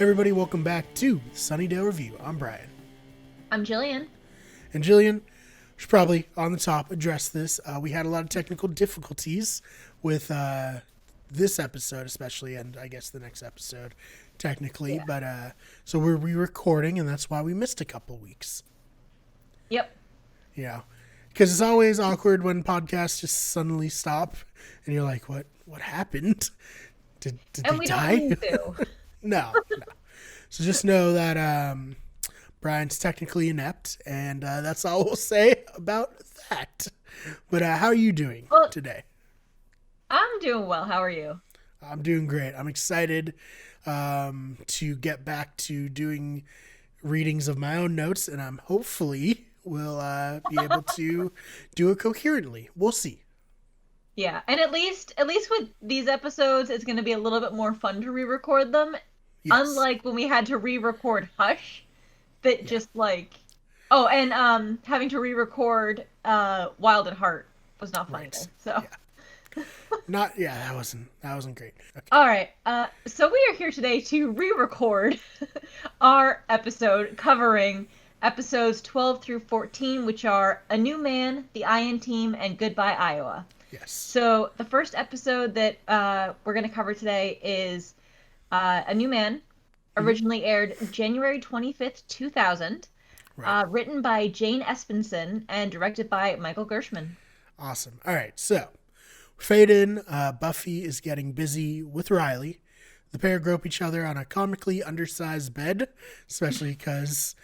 Everybody, welcome back to the Sunnydale Review. I'm Brian. I'm Jillian. And Jillian should probably, on the top, address this. We had a lot of technical difficulties with this episode, especially, and I guess the next episode, technically. Yeah. But so we're re-recording, and that's why we missed a couple weeks. Yep. You know, because it's always awkward when podcasts just suddenly stop, and you're like, "What happened? Did And they we die?" don't need to. No. So just know that Brian's technically inept, and that's all we'll say about that. But how are you doing today? I'm doing well. How are you? I'm doing great. I'm excited to get back to doing readings of my own notes, and I'm hopefully will be able to do it coherently. We'll see. Yeah, and at least with these episodes, it's going to be a little bit more fun to re-record them. Yes. Unlike when we had to re-record Hush, that just like, and having to re-record Wild at Heart was not fun. Right. So. Yeah. That wasn't great. Okay. All right. So we are here today to re-record our episode covering episodes 12 through 14, which are A New Man, The Iron Team, and Goodbye, Iowa. Yes. So the first episode that we're going to cover today is A New Man, originally aired January 25th, 2000, Right. written by Jane Espenson and directed by Michael Gershman. Awesome. All right, so fade in. Buffy is getting busy with Riley. The pair grope each other on a comically undersized bed, especially because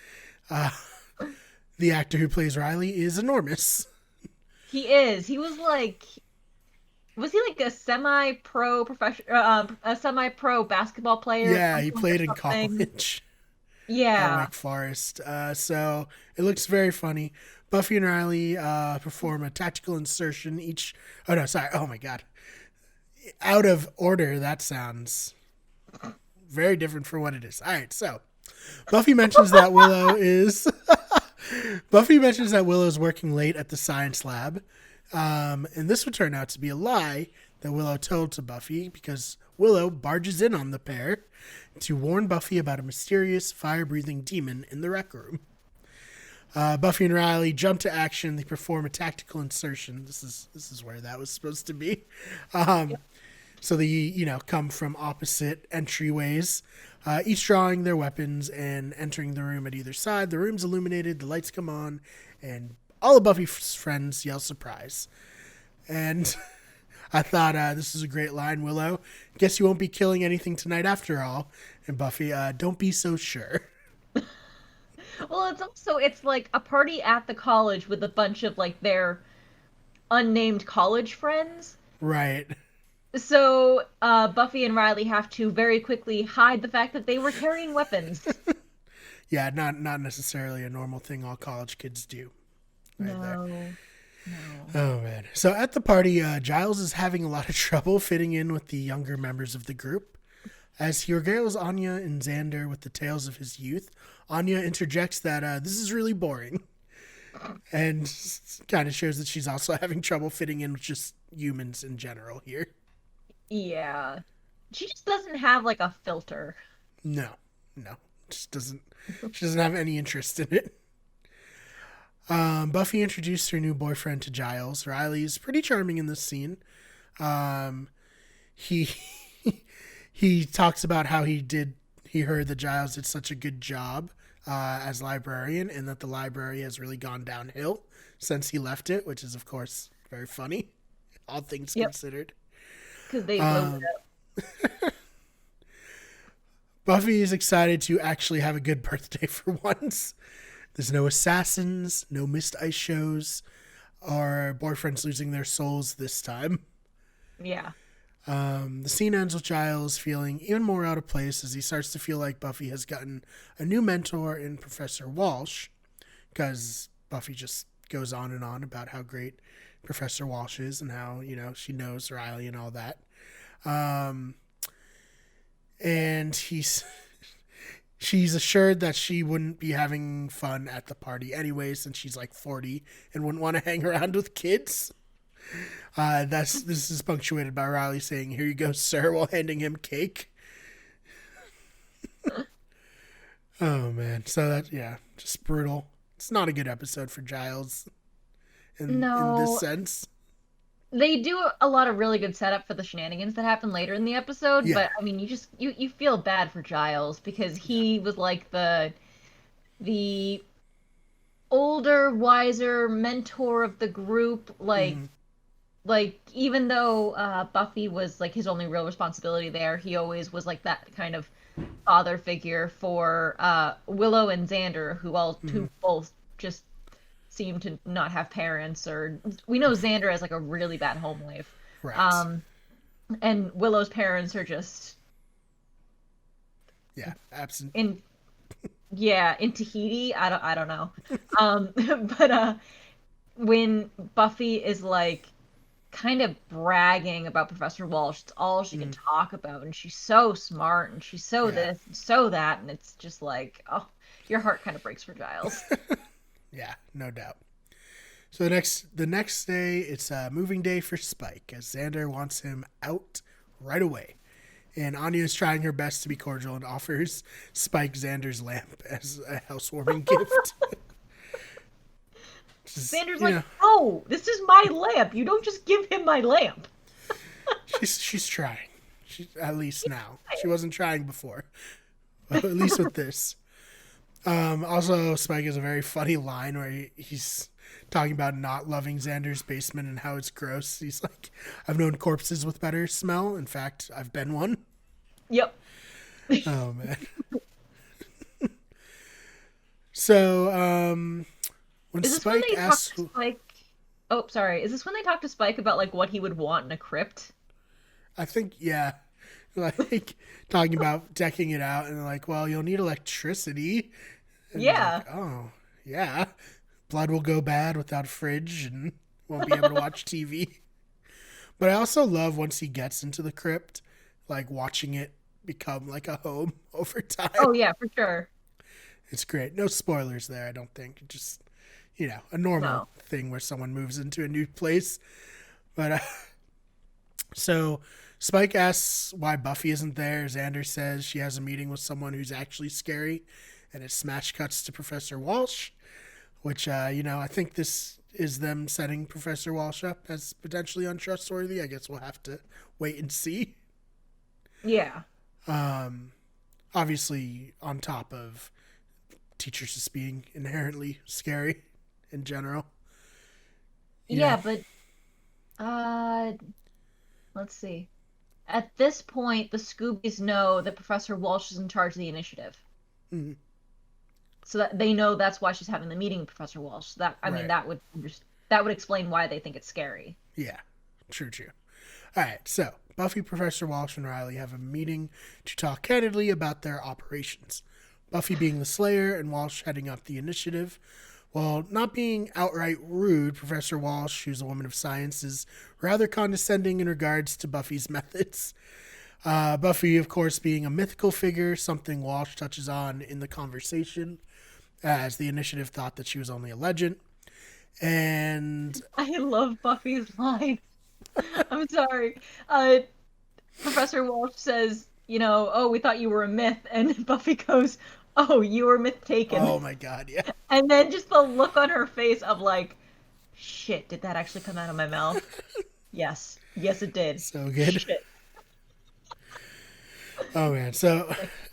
the actor who plays Riley is enormous. He is. Was he like a semi-pro basketball player? Yeah, he played in something? college at Yeah. Wake Forest. So it looks very funny. Buffy and Riley perform a tactical insertion each. Oh no, sorry. Oh my god. Out of order. That sounds very different from what it is. All right, so Buffy mentions that Willow is working late at the science lab. And this would turn out to be a lie that Willow told to Buffy because Willow barges in on the pair to warn Buffy about a mysterious fire-breathing demon in the rec room. Buffy and Riley jump to action. They perform a tactical insertion. This is where that was supposed to be. So they, come from opposite entryways, each drawing their weapons and entering the room at either side. The room's illuminated, the lights come on, and all of Buffy's friends yell surprise. And I thought this is a great line, Willow. Guess you won't be killing anything tonight after all. And Buffy, don't be so sure. Well, it's like a party at the college with a bunch of like their unnamed college friends. Right. So Buffy and Riley have to very quickly hide the fact that they were carrying weapons. Yeah, not necessarily a normal thing all college kids do. Right No. There. Oh man! So at the party, Giles is having a lot of trouble fitting in with the younger members of the group. As he regales Anya and Xander with the tales of his youth, Anya interjects that this is really boring, and kind of shows that she's also having trouble fitting in with just humans in general here. Yeah. She just doesn't have like a filter. No, just doesn't. She doesn't have any interest in it. Buffy introduced her new boyfriend to Giles. Riley's pretty charming in this scene. He he talks about how he heard that Giles did such a good job as librarian and that the library has really gone downhill since he left it, which is, of course, very funny, all things considered. Because they blew it up. Buffy is excited to actually have a good birthday for once. There's no assassins, no missed ice shows, or boyfriends losing their souls this time. Yeah. The scene ends with Giles feeling even more out of place as he starts to feel like Buffy has gotten a new mentor in Professor Walsh, because Buffy just goes on and on about how great Professor Walsh is and how, she knows Riley and all that. And she's assured that she wouldn't be having fun at the party anyway since she's like 40 and wouldn't want to hang around with kids. This is punctuated by Riley saying, "Here you go, sir," while handing him cake. Oh man. So that just brutal. It's not a good episode for Giles in this No, sense. they do a lot of really good setup for the shenanigans that happen later in the episode, Yeah. but I mean, you feel bad for Giles because Yeah. he was like the older, wiser mentor of the group. Hmm. Like even though Buffy was like his only real responsibility there, he always was like that kind of father figure for Willow and Xander, Hmm. who both just seem to not have parents, or we know Xander has like a really bad home life. Right. Um, and Willow's parents are just Yeah. Absent. in yeah, in Tahiti. I don't know. Um, but when Buffy is like kind of bragging about Professor Walsh, it's all she can Mm. talk about, and she's so smart and she's so Yeah. this and so that, and it's just like, oh, your heart kind of breaks for Giles. Yeah. No doubt. So the next day, it's a moving day for Spike as Xander wants him out right away. And Anya is trying her best to be cordial and offers Spike Xander's lamp as a housewarming gift. Just, Xander's like, oh, this is my lamp. You don't just give him my lamp. she's trying. She at least now. She wasn't trying before. At least with this. Also, Spike has a very funny line where he's talking about not loving Xander's basement and how it's gross. He's like, I've known corpses with better smell. In fact, I've been one. Yep. Oh, man. So, when Is this when Spike they talk asks, to Spike? Oh, sorry. Is this when they talk to Spike about like what he would want in a crypt? I think, yeah, like talking about decking it out, and they're like, well, you'll need electricity. And he's Yeah. like, oh, yeah. Blood will go bad without a fridge and won't be able to watch TV. But I also love once he gets into the crypt, like watching it become like a home over time. Oh yeah, for sure. It's great. No spoilers there, I don't think. Just, a normal No. thing where someone moves into a new place. But so Spike asks why Buffy isn't there. Xander says she has a meeting with someone who's actually scary. And it smash cuts to Professor Walsh, which, I think this is them setting Professor Walsh up as potentially untrustworthy. I guess we'll have to wait and see. Yeah. Um, Obviously, on top of teachers just being inherently scary in general. You Yeah, know, but uh let's see. At this point, the Scoobies know that Professor Walsh is in charge of the initiative. mm, So that they know that's why she's having the meeting with Professor Walsh. That I mean right. that would explain why they think it's scary. Yeah, true, true. All right, so Buffy, Professor Walsh, and Riley have a meeting to talk candidly about their operations. Buffy being the Slayer and Walsh heading up the initiative. While not being outright rude, Professor Walsh, who's a woman of science, is rather condescending in regards to Buffy's methods. Buffy, of course, being a mythical figure, something Walsh touches on in the conversation, as the initiative thought that she was only a legend. And I love Buffy's line. I'm sorry. Professor Walsh says, oh, we thought you were a myth, and Buffy goes, oh, you were myth taken. oh my god, yeah, And then just the look on her face of like, shit, did that actually come out of my mouth? Yes. Yes, it did. so good. Shit. Oh man, so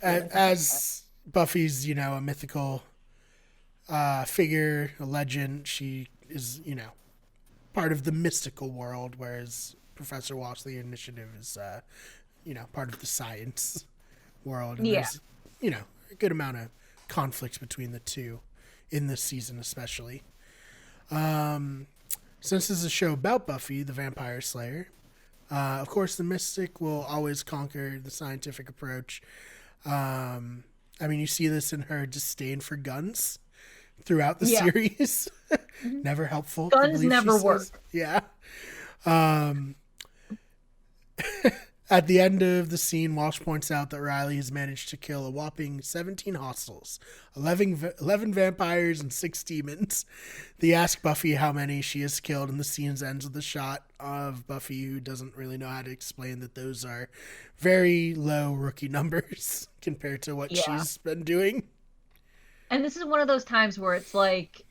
Like, as Buffy's, a mythical figure, a legend, she is, part of the mystical world, whereas Professor Walsh, the initiative, is, part of the science world. And yeah. there's, a good amount of conflict between the two in this season, especially. Since this is a show about Buffy, the Vampire Slayer, of course, the mystic will always conquer the scientific approach. You see this in her disdain for guns throughout the Yeah. series. Mhm. Never helpful, I Guns believe she never says. work. Yeah. Um, At the end of the scene, Walsh points out that Riley has managed to kill a whopping 17 hostiles, 11 vampires, and 6 demons. They ask Buffy how many she has killed, and the scene ends with a shot of Buffy, who doesn't really know how to explain that those are very low rookie numbers compared to what Yeah. she's been doing. And this is one of those times where it's like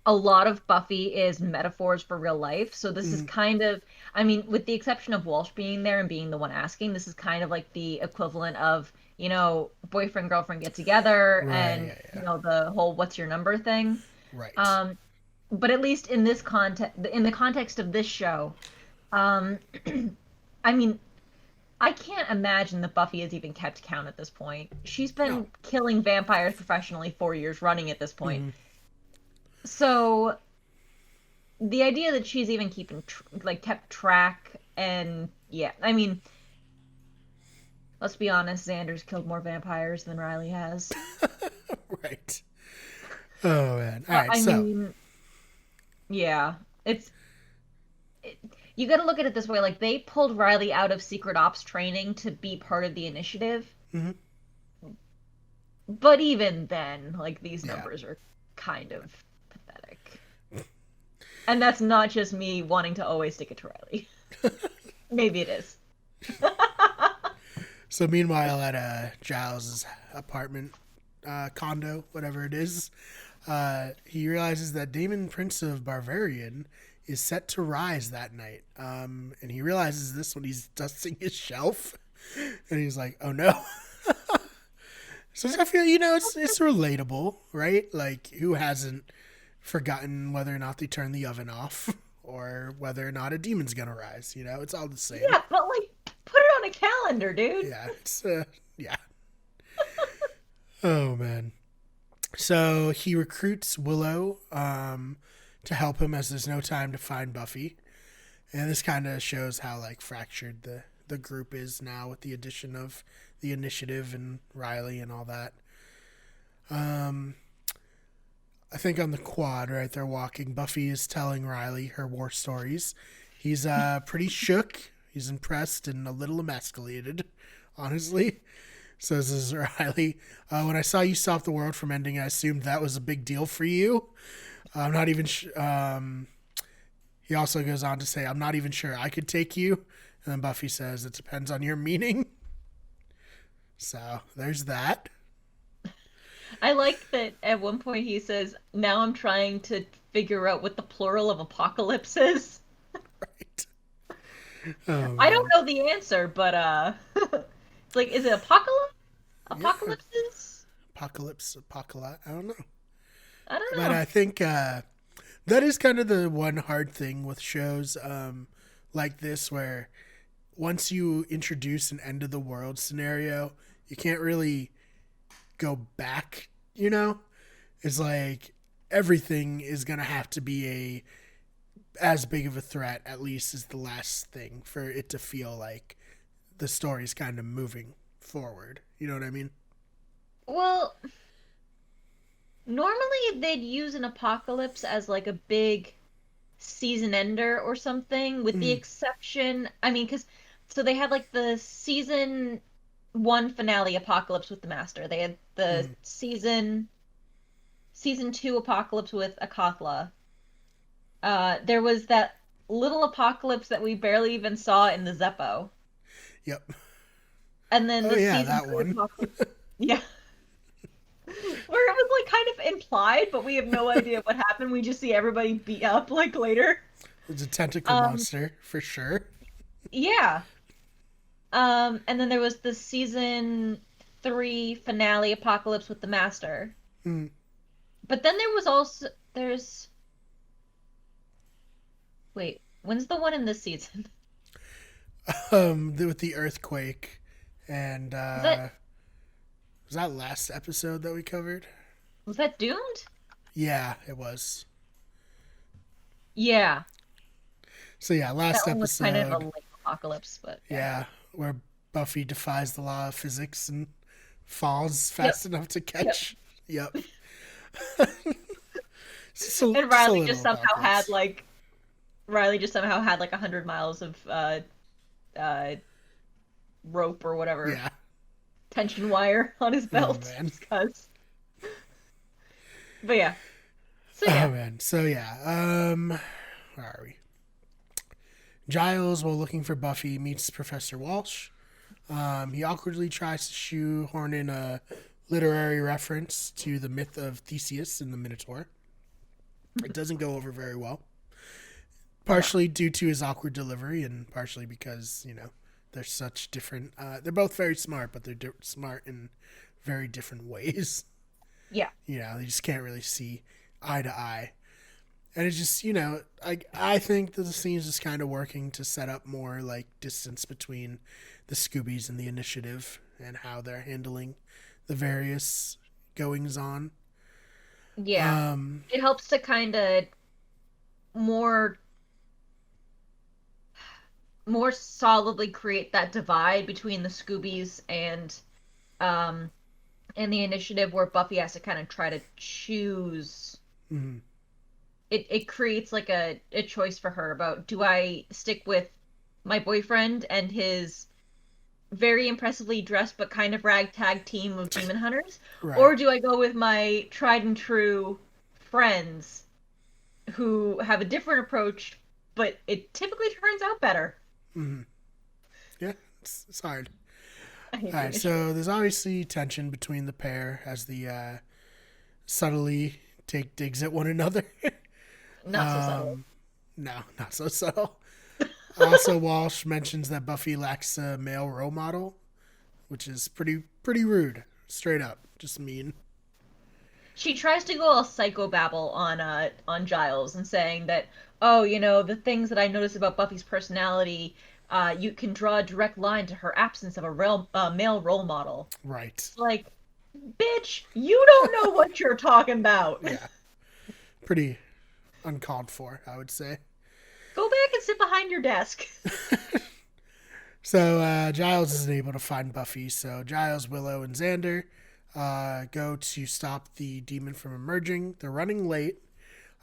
a lot of Buffy is metaphors for real life. So this is kind of, I mean, with the exception of Walsh being there and being the one asking, this is kind of like the equivalent of, boyfriend, girlfriend get together Right, and, yeah. the whole what's your number thing. Right. Um, but at least in this context, in the context of this show, um, I mean, I can't imagine that Buffy has even kept count at this point. She's No. been killing vampires professionally 4 years running at this point. So the idea that she's even keeping kept track, and yeah, I mean, let's be honest, Xander's killed more vampires than Riley has. Right. Oh, man. All right, I so. mean, yeah, you got to look at it this way, like they pulled Riley out of secret ops training to be part of the initiative. Mm-hmm. But even then, like these Yeah. numbers are kind of pathetic. And that's not just me wanting to always stick it to Riley. Maybe it is. So meanwhile, at Giles' apartment, condo, whatever it is, he realizes that Damon, Prince of Bavarian, is set to rise that night. And he realizes this when he's dusting his shelf. And he's like, oh no. So I feel, it's relatable, right? Like, who hasn't forgotten whether or not they turn the oven off or whether or not a demon's gonna rise? It's all the same. Yeah, but like, put it on a calendar, dude. Yeah, yeah. Oh, man. So he recruits Willow to help him as there's no time to find Buffy. And this kind of shows how, like, fractured the group is now with the addition of the initiative and Riley and all that. I think on the quad, right, they're walking. Buffy is telling Riley her war stories. He's pretty shook. He's impressed and a little emasculated, honestly. Says this is Riley. When I saw you stop the world from ending, I assumed that was a big deal for you. I'm not even he also goes on to say, I'm not even sure I could take you. And then Buffy says, it depends on your meaning. So there's that. I like that at one point he says, now I'm trying to figure out what the plural of apocalypse is. Right. Oh, I don't know the answer, but it's like, is it apocalypse? Apocalypses? Apocalypse. I don't know. I don't But know. I think that is kind of the one hard thing with shows like this, where once you introduce an end of the world scenario, you can't really go back. It's like everything is gonna have to be as big of a threat, at least, as the last thing for it to feel like the story's kind of moving forward. You know what I mean? Well, normally they'd use an apocalypse as like a big season ender or something, with the exception, I mean, so they had like the season 1 finale apocalypse with the Master. They had the season 2 apocalypse with Akathla. There was that little apocalypse that we barely even saw in the Zeppo. Yep. And then Oh, the yeah, season that 3 one. apocalypse. Yeah. Where it was like kind of implied, but we have no idea what happened. We just see everybody beat up like later. It's a tentacle monster for sure. Yeah. And then there was the season 3 finale apocalypse with the Master. But then there was also wait, when's the one in this season? With the earthquake, and Was that last episode that we covered? that Doomed? Yeah, it was. Yeah. So yeah, That last one was kind of a episode. late apocalypse, but Yeah, where Buffy defies the law of physics and falls fast enough to catch. Yep. And Riley just somehow had like 100 miles of rope or whatever Yeah. tension wire on his Oh belt man. just cuz. But yeah. So Oh yeah. man. So yeah. Where are we? Giles, while looking for Buffy, meets Professor Walsh. He awkwardly tries to shoehorn in a literary reference to the myth of Theseus and the Minotaur. It doesn't go over very well, No. partially due to his awkward delivery and partially because, they're such different. They're both very smart, but they're smart in very different ways. Yeah. They just can't really see eye to eye. And it's just, I think that the scene's just kind of working to set up more like distance between the Scoobies and the Initiative and how they're handling the various goings on. Yeah. Um, It helps to kind of more more solidly create that divide between the Scoobies um and the Initiative, where Buffy has to kind of try to choose. mhm, It creates like a choice for her about, do I stick with my boyfriend and his very impressively dressed but kind of ragtag team of demon hunters, right. or do I go with my tried and true friends who have a different approach, but it typically turns out better? Mhm. Yeah, it's hard. I hate All the right, Initiative. so there's obviously tension between the pair as the subtly take digs at one another. Not so subtle. um, no, not so subtle. Also, Walsh mentions that Buffy lacks a male role model, which is pretty rude. Straight up, just mean. She tries to go all psychobabble on Giles and saying that, oh, the things that I notice about Buffy's personality, you can draw a direct line to her absence of a male role model. Right. It's like, bitch, you don't know what you're talking about. Yeah. Pretty uncalled for, I would say. Go back and sit behind your desk. So Giles isn't able to find Buffy, so Giles, Willow, and Xander go to stop the demon from emerging. They're running late,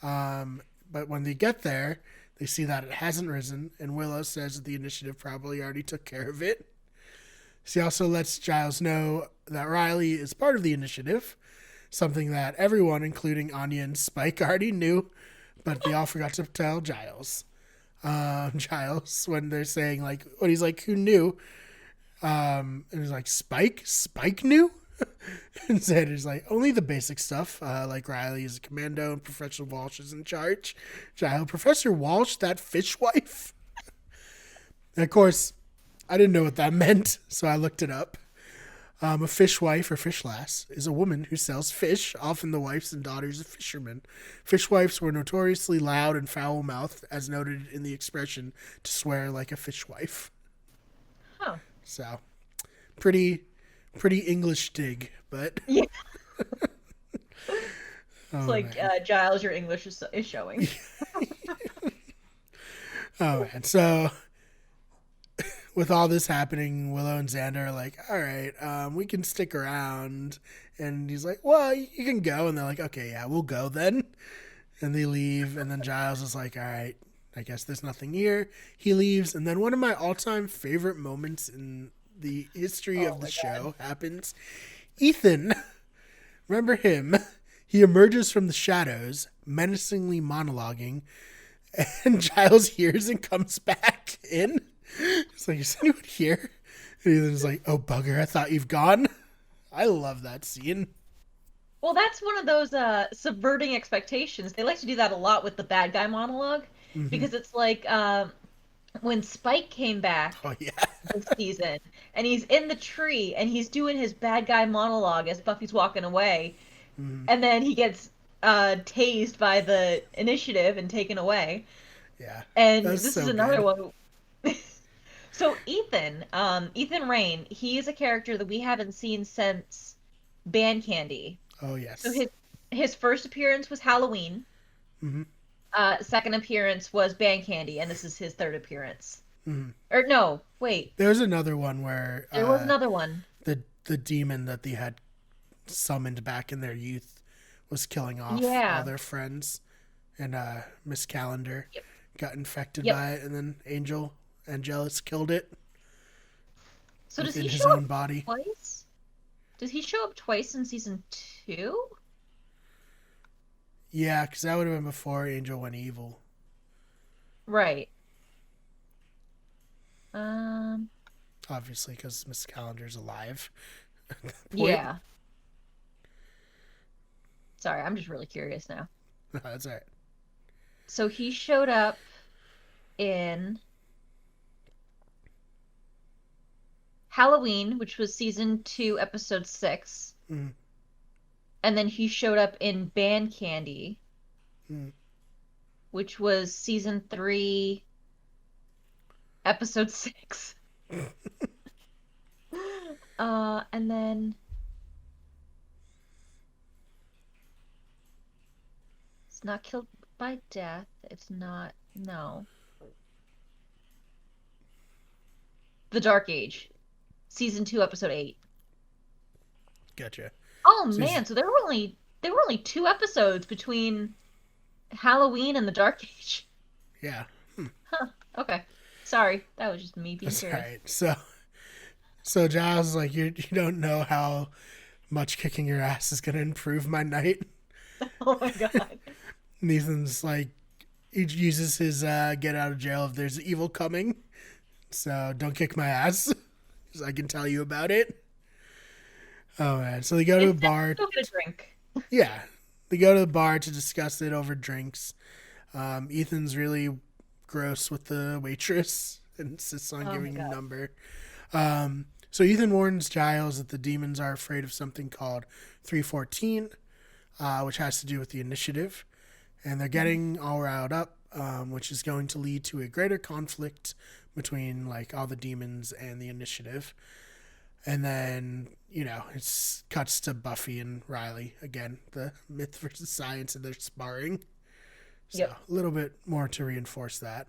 but when they get there, they see that it hasn't risen, and Willow says that the Initiative probably already took care of it. She also lets Giles know that Riley is part of the Initiative, something that everyone, including Anya and Spike, already knew, but they all forgot to tell Giles. Giles, when they're saying, like, when he's like, who knew? And he's like, Spike knew? And Xander's like, only the basic stuff, like Riley is a commando and Professor Walsh is in charge. Giles, Professor Walsh, that fishwife? And of course, I didn't know what that meant, so I looked it up. A fishwife or fishlass is a woman who sells fish, often the wives and daughters of fishermen. Fishwives were notoriously loud and foul-mouthed, as noted in the expression to swear like a fishwife. Huh. So, pretty English dig, but Yeah. It's oh like, man, Giles, your English is showing. oh man. So, with all this happening, Willow and Xander are like, all right, we can stick around. And he's like, well, you can go. And they're like, okay, yeah, we'll go then. And they leave. And then Giles is like, all right, I guess there's nothing here. He leaves. And then one of my all time favorite moments in the history Oh of the my God. show happens. Ethan, remember him? He emerges from the shadows, menacingly monologuing. And Giles hears and comes back in. It's like, is anyone here? And Ethan's like, oh, bugger, I thought you've gone. I love that scene. Well, that's one of those subverting expectations. They like to do that a lot with the bad guy monologue, Mm-hmm. because it's like, when Spike came back Oh, yeah. this season and he's in the tree and he's doing his bad guy monologue as Buffy's walking away, Mm-hmm. and then he gets tased by the Initiative and taken away. Yeah. And That's this is so another good. one. So Ethan Rain, he is a character that we haven't seen since Band Candy. Oh, So yes. his first appearance was Halloween. Mm-hmm. Second appearance was Band Candy, and this is his third appearance. Mm-hmm. Or no, wait, There was another one where there was another one. the demon that they had summoned back in their youth was killing off all Yeah. their friends. And Miss Calendar Yep. got infected Yep. by it. And then Angelus killed it. So does within he his show own up body. twice? Does he show up twice in season 2? Yeah, because that would have been before Angel went evil. Right. Um, Obviously, because Miss Calendar's alive at that point. yeah. Sorry, I'm just really curious now. That's all right. So he showed up in Halloween, which was season 2, episode 6. Mm. And then he showed up in Band Candy, Mm. which was season 3, episode 6. And then it's not killed by death. It's not, no. The Dark Age, season 2, episode 8. Gotcha. Oh So man, so there were only 2 episodes between Halloween and the Dark Age. yeah, Huh. Okay. Sorry, that was just me being that's all curious. right. So Giles is like, you don't know how much kicking your ass is going to improve my night. Oh my god. Nathan's like, he uses his get out of jail if there's evil coming. So don't kick my ass, because I can tell you about it. Oh man! So they go to a Instead, bar. go get a drink. Yeah, they go to the bar to discuss it over drinks. Ethan's really gross with the waitress and insists on Oh my giving a god. number. So Ethan warns Giles that the demons are afraid of something called 314, which has to do with the initiative. And they're getting all riled up, which is going to lead to a greater conflict between like all the demons and the initiative. And then, it cuts to Buffy and Riley again, the myth versus science, and they're sparring. So Yep. a little bit more to reinforce that.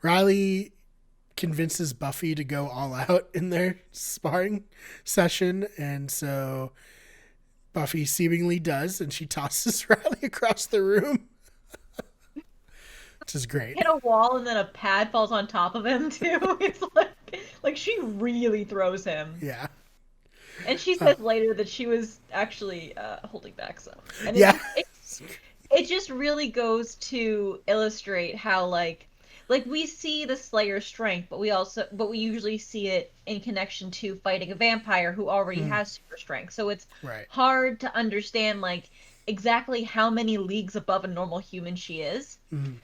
Riley convinces Buffy to go all out in their sparring session, and so Buffy seemingly does, and she tosses Riley across the room, which is great. Hit a wall and then a pad falls on top of him too. It's like she really throws him. Yeah. And she says later that she was actually holding back some. And Yeah. it just really goes to illustrate how like we see the Slayer's strength, but we usually see it in connection to fighting a vampire who already has super strength. So it's Right. hard to understand like exactly how many leagues above a normal human she is. Mhm.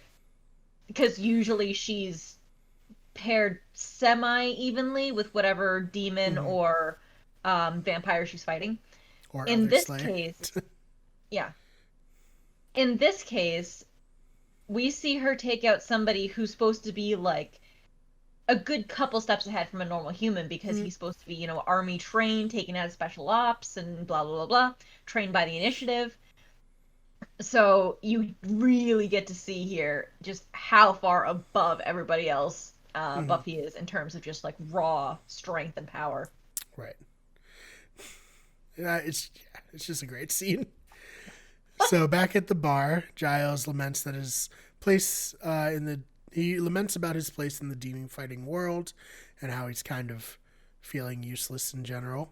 Because usually she's paired semi evenly with whatever demon or vampire she's fighting. Or In other this Slayer. case, yeah. In this case, we see her take out somebody who's supposed to be like a good couple steps ahead from a normal human because he's supposed to be, army trained, taken out of special ops and blah blah blah blah, trained by the initiative. So you really get to see here just how far above everybody else Buffy is in terms of just like raw strength and power. Right. It's just a great scene. So back at the bar, Giles laments that his place he laments about his place in the demon fighting world and how he's kind of feeling useless in general.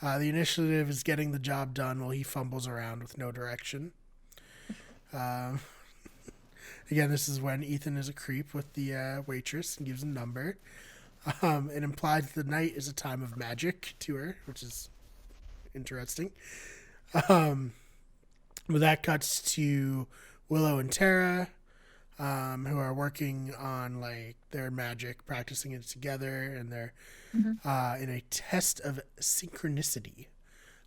The initiative is getting the job done while he fumbles around with no direction. Again, this is when Ethan is a creep with the waitress and gives a number. It implies the night is a time of magic to her, which is interesting. But that cuts to Willow and Tara, who are working on like their magic, practicing it together, and they're in a test of synchronicity.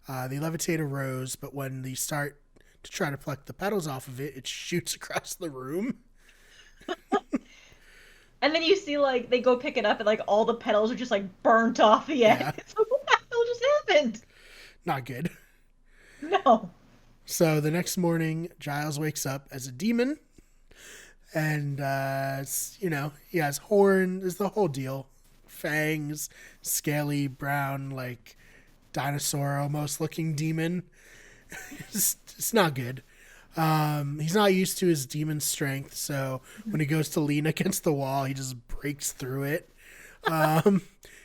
They levitate a rose, but when they start to try to pluck the petals off of it, it shoots across the room. And then you see like they go pick it up and like all the petals are just like burnt off the end. Yeah. It's like, what the hell just happened? Not good. No. So the next morning, Giles wakes up as a demon, and he has horns. Is the whole deal, fangs, scaly brown like dinosaur almost looking demon. It's not good. He's not used to his demon strength, so when he goes to lean against the wall, he just breaks through it.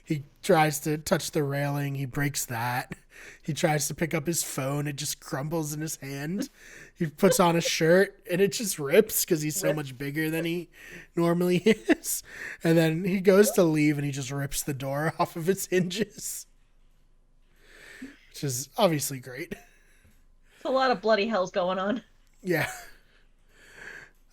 He tries to touch the railing, he breaks that. He tries to pick up his phone, it just crumbles in his hand. He puts on a shirt, and it just rips because he's so much bigger than he normally is. And then he goes to leave, and he just rips the door off of its hinges, which is obviously great. It's a lot of bloody hells going on. Yeah.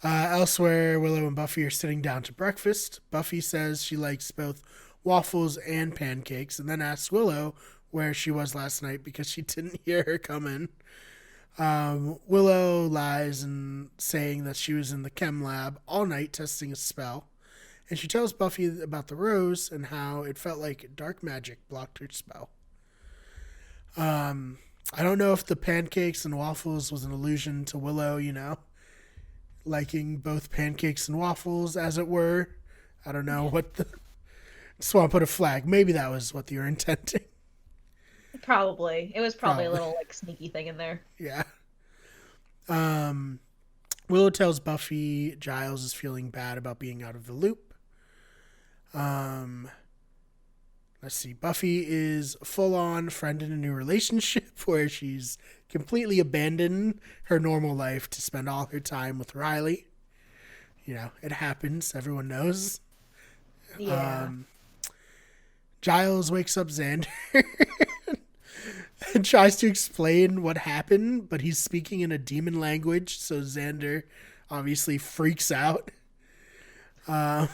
Elsewhere, Willow and Buffy are sitting down to breakfast. Buffy says she likes both waffles and pancakes, and then asks Willow where she was last night because she didn't hear her come in. Willow lies and saying that she was in the chem lab all night testing a spell, and she tells Buffy about the rose and how it felt like dark magic blocked her spell. I don't know if the pancakes and waffles was an allusion to Willow, liking both pancakes and waffles, as it were. I don't know what the... Just want to put a flag. Maybe that was what they were intending. Probably. It was probably a little, sneaky thing in there. Yeah. Willow tells Buffy Giles is feeling bad about being out of the loop. Let's see. Buffy is full-on friend in a new relationship where she's completely abandoned her normal life to spend all her time with Riley. It happens. Everyone knows. Yeah. Giles wakes up Xander and tries to explain what happened, but he's speaking in a demon language, so Xander obviously freaks out. Runs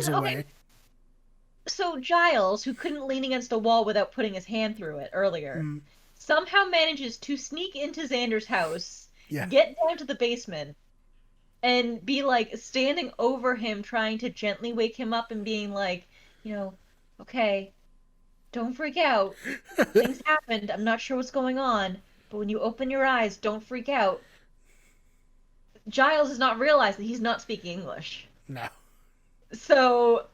away. Okay. So Giles, who couldn't lean against a wall without putting his hand through it earlier, somehow manages to sneak into Xander's house, get down to the basement, and be standing over him, trying to gently wake him up and being like, okay, don't freak out. Things happened. I'm not sure what's going on, but when you open your eyes, don't freak out. Giles does not realize that he's not speaking English. No. So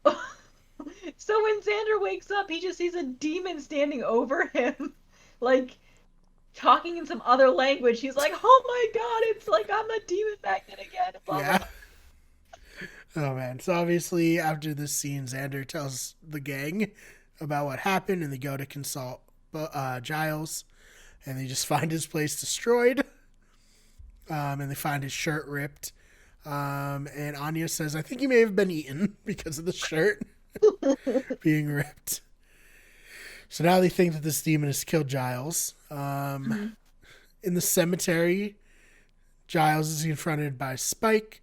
when Xander wakes up, he just sees a demon standing over him, talking in some other language. He's like, oh my god, it's like I'm a demon magnet again. Blah, Yeah. blah. Oh, man. So obviously, after this scene, Xander tells the gang about what happened, and they go to consult Giles, and they just find his place destroyed, and they find his shirt ripped. And Anya says, I think he may have been eaten because of the shirt being ripped. So now they think that this demon has killed Giles. In the cemetery, Giles is confronted by Spike.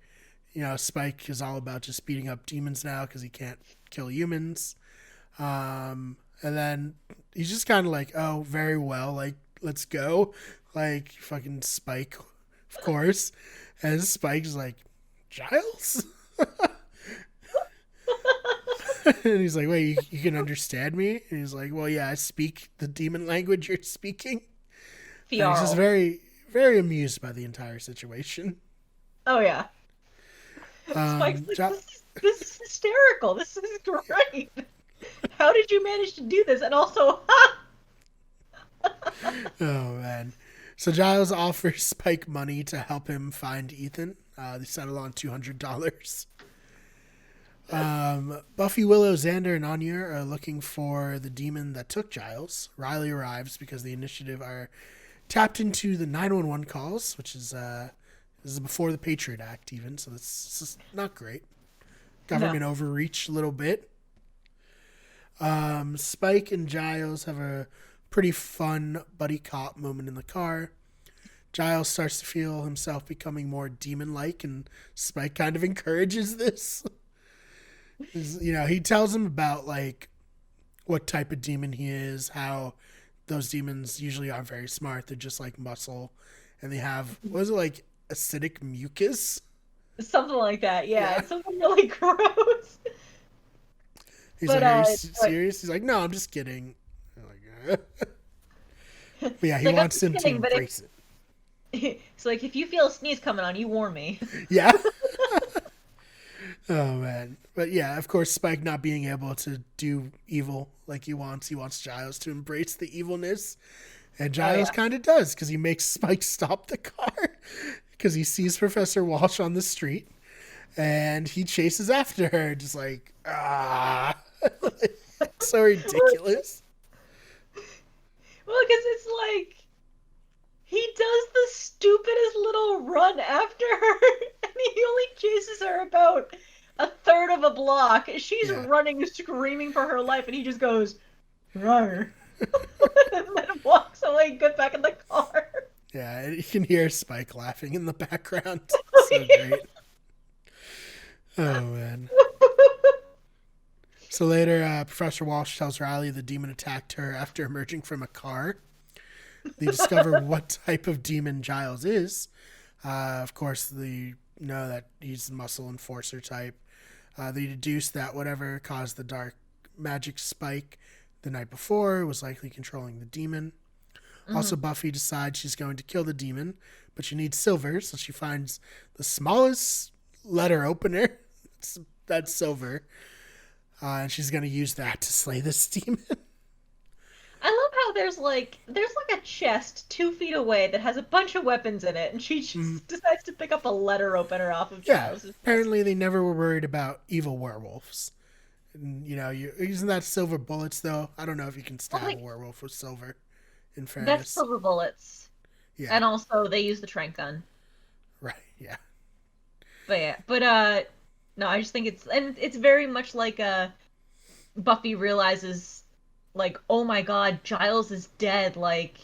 Spike is all about just beating up demons now because he can't kill humans. And then he's just kind of like, oh, very well, let's go. Fucking Spike, of course. And Spike's like, Giles? And he's like, wait, you can understand me? And he's like, well, yeah, I speak the demon language you're speaking. And he's just very, very amused by the entire situation. Oh, yeah. Spike's like, this is hysterical. This is great. How did you manage to do this? And also, Oh, man. So Giles offers Spike money to help him find Ethan. They settle on $200. Buffy, Willow, Xander, and Anya are looking for the demon that took Giles. Riley arrives because the initiative are tapped into the 911 calls, which is this is before the Patriot Act even, so this is not great. Government overreach a little bit. Spike and Giles have a pretty fun buddy cop moment in the car. Giles starts to feel himself becoming more demon-like, and Spike kind of encourages this. He tells him about what type of demon he is, how those demons usually aren't very smart. They're just like muscle, and they have, acidic mucus? Something like that, yeah. It's something really gross. He's like, are you serious? He's like, no, I'm just kidding. But yeah, he wants him to embrace it. It's like, if you feel a sneeze coming on, you warn me. Yeah. Oh, man. But yeah, of course, Spike not being able to do evil like he wants Giles to embrace the evilness. And Oh Giles yeah. kind of does, because he makes Spike stop the car because he sees Professor Walsh on the street, and he chases after her, just like, ah. It's so ridiculous. Well, because it's like he does the stupidest little run after her, and he only chases her about a third of a block. She's Yeah. running, screaming for her life, and he just goes, "Rawr," and then walks away, get back in the car. Yeah, and you can hear Spike laughing in the background. So great. Oh, man. So later, Professor Walsh tells Riley the demon attacked her after emerging from a car. They discover what type of demon Giles is. Of course, they know that he's the muscle enforcer type. They deduce that whatever caused the dark magic spike the night before was likely controlling the demon. Also, Buffy decides she's going to kill the demon, but she needs silver, so she finds the smallest letter opener. That's silver. And she's going to use that to slay this demon. I love how there's like a chest 2 feet away that has a bunch of weapons in it, and she just decides to pick up a letter opener off of Yeah, Giles'. apparently they never were worried about evil werewolves. And, isn't that silver bullets, though? I don't know if you can stab a werewolf with silver, in fairness. That's silver bullets. Yeah. And also they use the trank gun. Right, yeah. But no, I just think it's very much like Buffy realizes, like, oh my god, Giles is dead, like,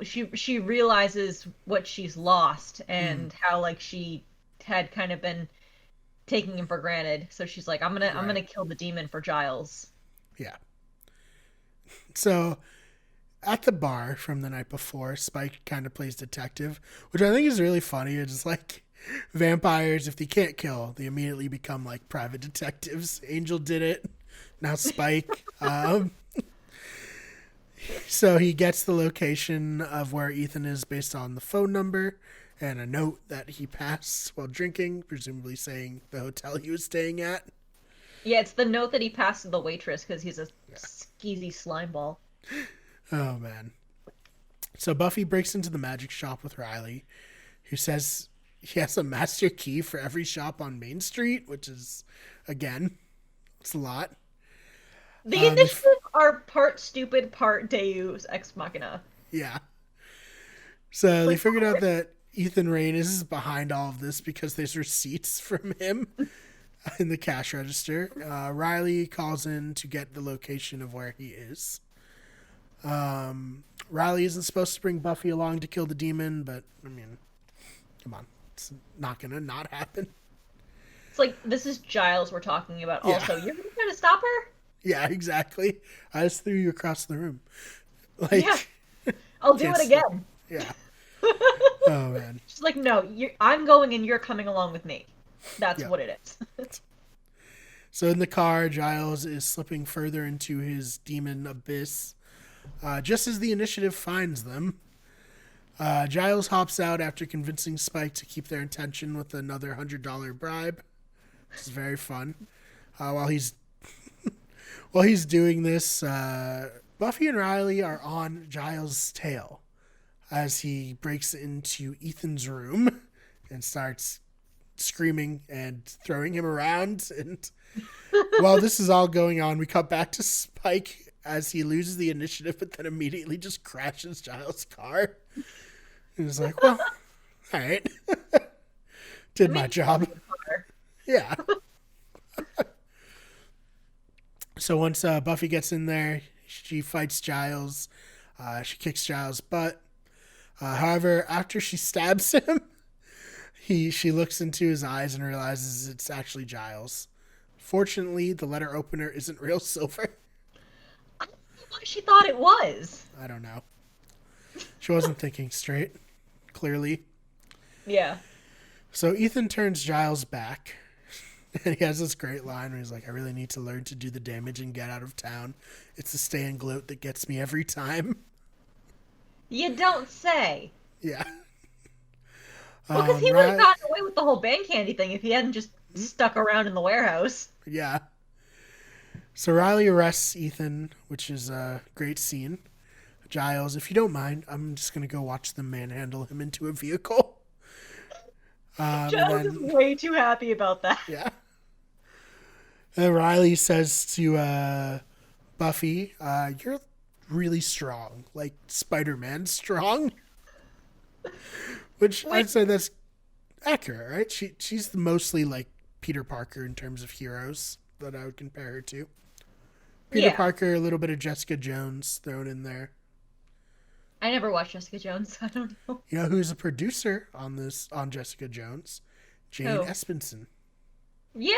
she realizes what she's lost and how, like, she had kind of been taking him for granted. So she's like, I'm gonna kill the demon for Giles. Yeah. So at the bar from the night before, Spike kind of plays detective, which I think is really funny. It's like vampires, if they can't kill, they immediately become like private detectives. Angel did it. Now Spike. So he gets the location of where Ethan is based on the phone number and a note that he passed while drinking, presumably saying the hotel he was staying at. Yeah, it's the note that he passed to the waitress because he's a skeezy slime ball. Oh, man. So Buffy breaks into the magic shop with Riley, who says he has a master key for every shop on Main Street, which is, again, it's a lot. The initiative are part stupid, part Deus Ex Machina. Yeah. So they figured out that Ethan Rain is behind all of this because there's receipts from him in the cash register. Riley calls in to get the location of where he is. Riley isn't supposed to bring Buffy along to kill the demon, but, I mean, come on. It's not going to not happen. It's like, this is Giles we're talking about. Yeah. Also, you're going to try to stop her? Yeah, exactly. I just threw you across the room. Like, yeah. I'll do it again. Yeah. Oh, man. She's like, no, I'm going and you're coming along with me. That's what it is. So in the car, Giles is slipping further into his demon abyss. Just as the initiative finds them, Giles hops out after convincing Spike to keep their attention with another $100 bribe, which is very fun. While he's doing this, Buffy and Riley are on Giles' tail as he breaks into Ethan's room and starts screaming and throwing him around. And while this is all going on, we cut back to Spike as he loses the initiative, but then immediately just crashes Giles' car. He's like, well, all right. Did my job. Yeah. So once Buffy gets in there, she fights Giles. She kicks Giles' butt. However, after she stabs him, she looks into his eyes and realizes it's actually Giles. Fortunately, the letter opener isn't real silver. I don't know why she thought it was. I don't know. She wasn't thinking straight, clearly. Yeah. So Ethan turns Giles back, and he has this great line where he's like, I really need to learn to do the damage and get out of town. It's the stay and gloat that gets me every time. You don't say. Yeah. Well, because he would have gotten away with the whole band candy thing if he hadn't just stuck around in the warehouse. Yeah. So Riley arrests Ethan, which is a great scene. Giles, if you don't mind, I'm just going to go watch them manhandle him into a vehicle. And Giles is then, way too happy about that. yeah. And Riley says to Buffy, you're really strong, like Spider-Man strong. Which I'd Wait, say that's accurate, right? She's mostly like Peter Parker in terms of heroes that I would compare her to. Peter yeah. Parker, a little bit of Jessica Jones thrown in there. I never watched Jessica Jones, so I don't know. You know who's a producer on Jessica Jones? Jane Oh. Espenson. Yeah?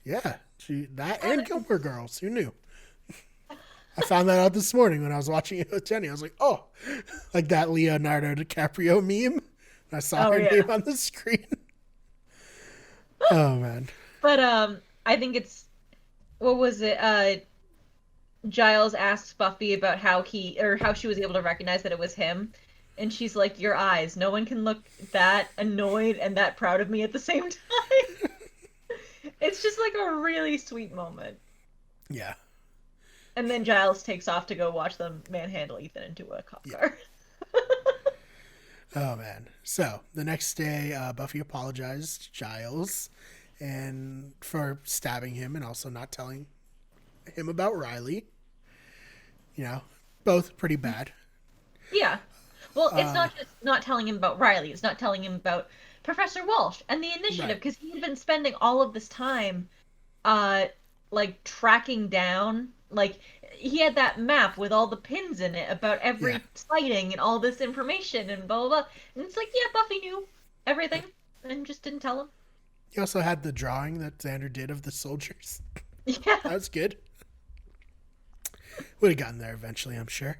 Yeah, she that Oh, and Gilmore Girls. Who knew? I found that out this morning when I was watching it with Jenny. I was like, oh, like that Leonardo DiCaprio meme. And I saw oh her yeah. name on the screen. Oh man. But I think it's what was it? Giles asks Buffy about how she was able to recognize that it was him. And she's like, "Your eyes. No one can look that annoyed and that proud of me at the same time." It's just like a really sweet moment. Yeah. And then Giles takes off to go watch them manhandle Ethan into a cop Yeah. car. Oh man. So the next day, Buffy apologized to Giles and for stabbing him and also not telling him about Riley. You know, both pretty bad. Yeah. Well, it's Uh, not just not telling him about Riley, it's not telling him about Professor Walsh and the initiative right. because he had been spending all of this time uh like tracking down like he had that map with all the pins in it about Yeah. every sighting and all this information and blah blah blah. And it's like, yeah, Buffy knew everything and just didn't tell him. He also had the drawing that Xander did of the soldiers. Yeah. That was good. Would have gotten there eventually, I'm sure.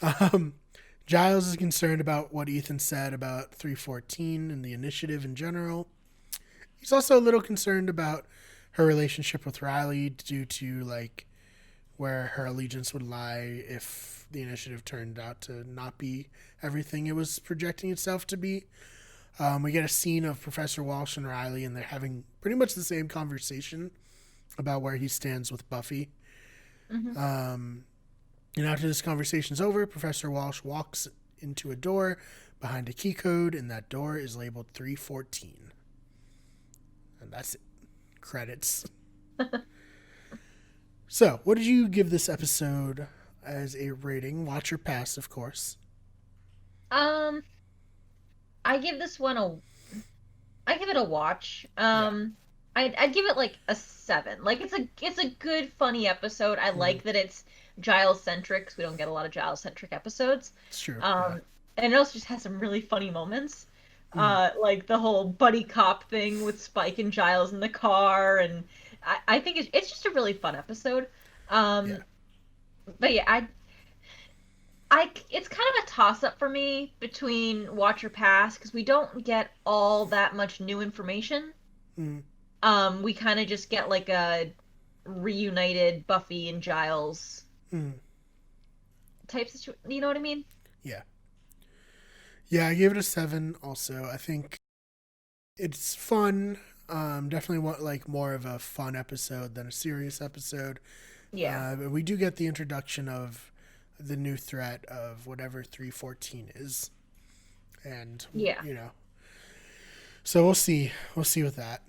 Um, Giles is concerned about what Ethan said about 314 and the initiative in general. He's also a little concerned about her relationship with Riley due to like where her allegiance would lie if the initiative turned out to not be everything it was projecting itself to be. We get a scene of Professor Walsh and Riley, and they're having pretty much the same conversation about where he stands with Buffy. Hmm. And after this conversation's over, Professor Walsh walks into a door behind a key code, and that door is labeled 314. And that's it. Credits. So, what did you give this episode as a rating? Watch or pass, of course. Um, I give this one a I give it a watch. Yeah. I'd give it like a 7. Like it's a good funny episode. I Mm, like that it's Giles centric 'cause we don't get a lot of Giles centric episodes. it's true. Yeah. Um, and it also just has some really funny moments. Mm, Like the whole buddy cop thing with Spike and Giles in the car, and I think it's just a really fun episode. yeah. Um, but yeah, it's kind of a toss up for me between watch or pass because we don't get all that much new information. Mm, We kind of just get like a reunited Buffy and Giles mm, type situation. You know what I mean? yeah. Yeah, I gave it a 7 also. I think it's fun. Definitely want like more of a fun episode than a serious episode. Yeah. But we do get the introduction of the new threat of whatever 314 is. And, Yeah. you know, so we'll see. We'll see with that.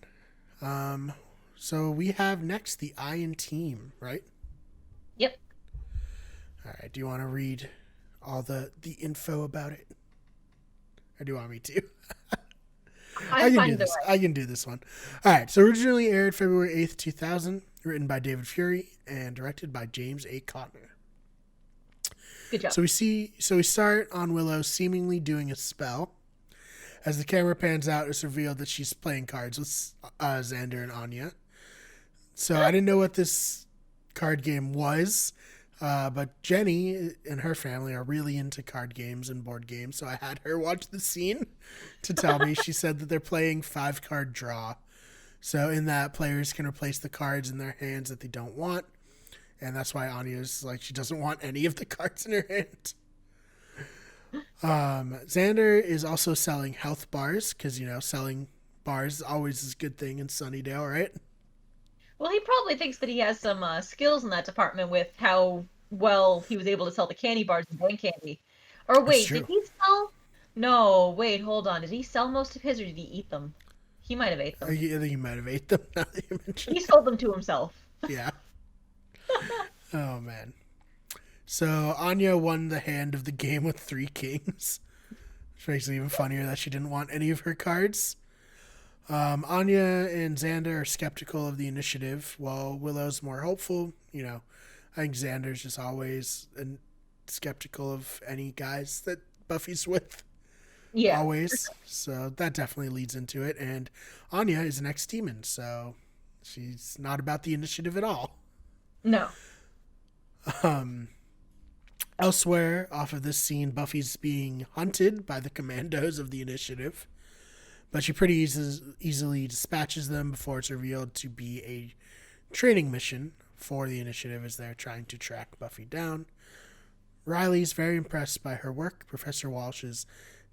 Um, so we have next the Iron Team, right? Yep. All right. Do you want to read all the info about it? Or do you want me to? I I'm can fine do either this. way. I can do this one. All right. So originally aired February 8th, 2000, written by David Fury and directed by James A. Cotner. Good job. So we start on Willow seemingly doing a spell. As the camera pans out, it's revealed that she's playing cards with Xander and Anya. So I didn't know what this card game was, but Jenny and her family are really into card games and board games, so I had her watch the scene to tell me. She said that they're playing 5-card draw. So in that, players can replace the cards in their hands that they don't want, and that's why Anya's like she doesn't want any of the cards in her hand. Xander is also selling health bars because selling bars always is a good thing in Sunnydale, right? Well, he probably thinks that he has some skills in that department with how well he was able to sell the candy bars and bank candy. Or That's wait, did true. he sell? No, wait, hold on. Did he sell most of his, or did he eat them? He might have ate I them. think you might have ate them now that you mention He it. sold them to himself. Yeah. Oh, man. So Anya won the hand of the game with 3 kings, which makes it even funnier that she didn't want any of her cards. Anya and Xander are skeptical of the initiative, while Willow's more hopeful. I think Xander's just always skeptical of any guys that Buffy's with. Yeah. Always. So that definitely leads into it. And Anya is an ex-demon, so she's not about the initiative at all. No. Elsewhere, off of this scene, Buffy's being hunted by the commandos of the initiative, but she pretty easily dispatches them before it's revealed to be a training mission for the initiative as they're trying to track Buffy down. Riley's very impressed by her work. Professor Walsh is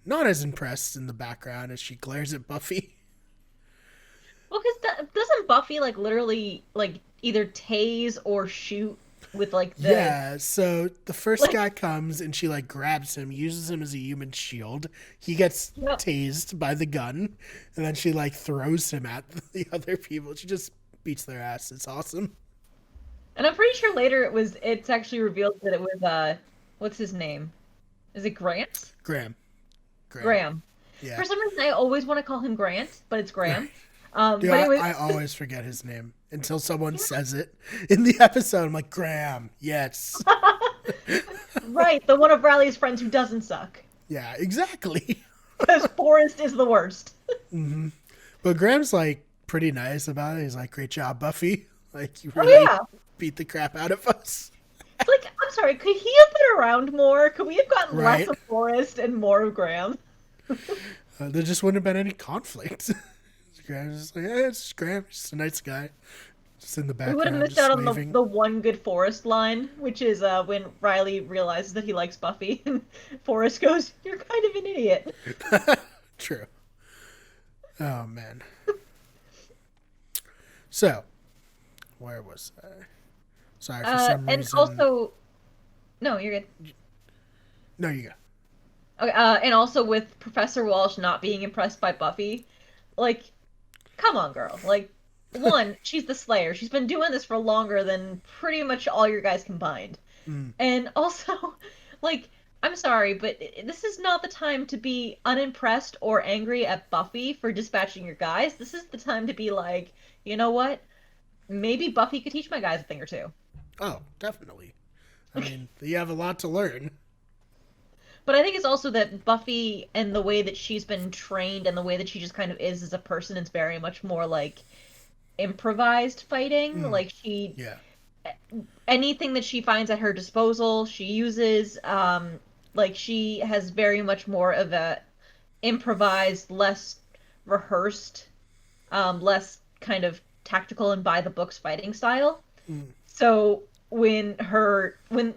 not as impressed in the background as she glares at Buffy. Well, because doesn't Buffy like literally like either tase or shoot with like the Yeah, so the first like guy comes and she like grabs him, uses him as a human shield. He gets yep. tased by the gun, and then she like throws him at the other people. She just beats their ass. It's awesome. And I'm pretty sure later it's actually revealed that it was what's his name? Is it Grant? Graham. Graham. Graham. Yeah. For some reason I always want to call him Grant, but it's Graham. Dude, But it was I always forget his name until someone says it in the episode. I'm like, Graham, yes. right, the one of Riley's friends who doesn't suck. Yeah, exactly. Because Forrest is the worst. Mm-hmm. But Graham's like pretty nice about it. He's like, great job, Buffy. Like, you Oh really yeah. beat the crap out of us. Like, I'm sorry, could he have been around more? Could we have gotten Right. less of Forrest and more of Graham? There just wouldn't have been any conflict. Graham's just like, yeah, it's Graham. He's just a nice guy. Just in the We background, would have missed just out on waving. the one good Forrest line, which is when Riley realizes that he likes Buffy, and Forrest goes, "You're kind of an idiot." True. Oh, man. So, where was I? Sorry, for some And reason. also, no, you're good. No, you go. Okay, and also with Professor Walsh not being impressed by Buffy, like, come on, girl. Like, one, she's the Slayer. She's been doing this for longer than pretty much all your guys combined. Mm. And also, like, I'm sorry, but this is not the time to be unimpressed or angry at Buffy for dispatching your guys. This is the time to be like, you know what? Maybe Buffy could teach my guys a thing or two. Oh, definitely. I mean, you have a lot to learn. But I think it's also that Buffy and the way that she's been trained and the way that she just kind of is as a person is very much more like improvised fighting. Like Yeah. anything that she finds at her disposal, she uses. Like she has very much more of a improvised, less rehearsed, less kind of tactical and by the books fighting style. So when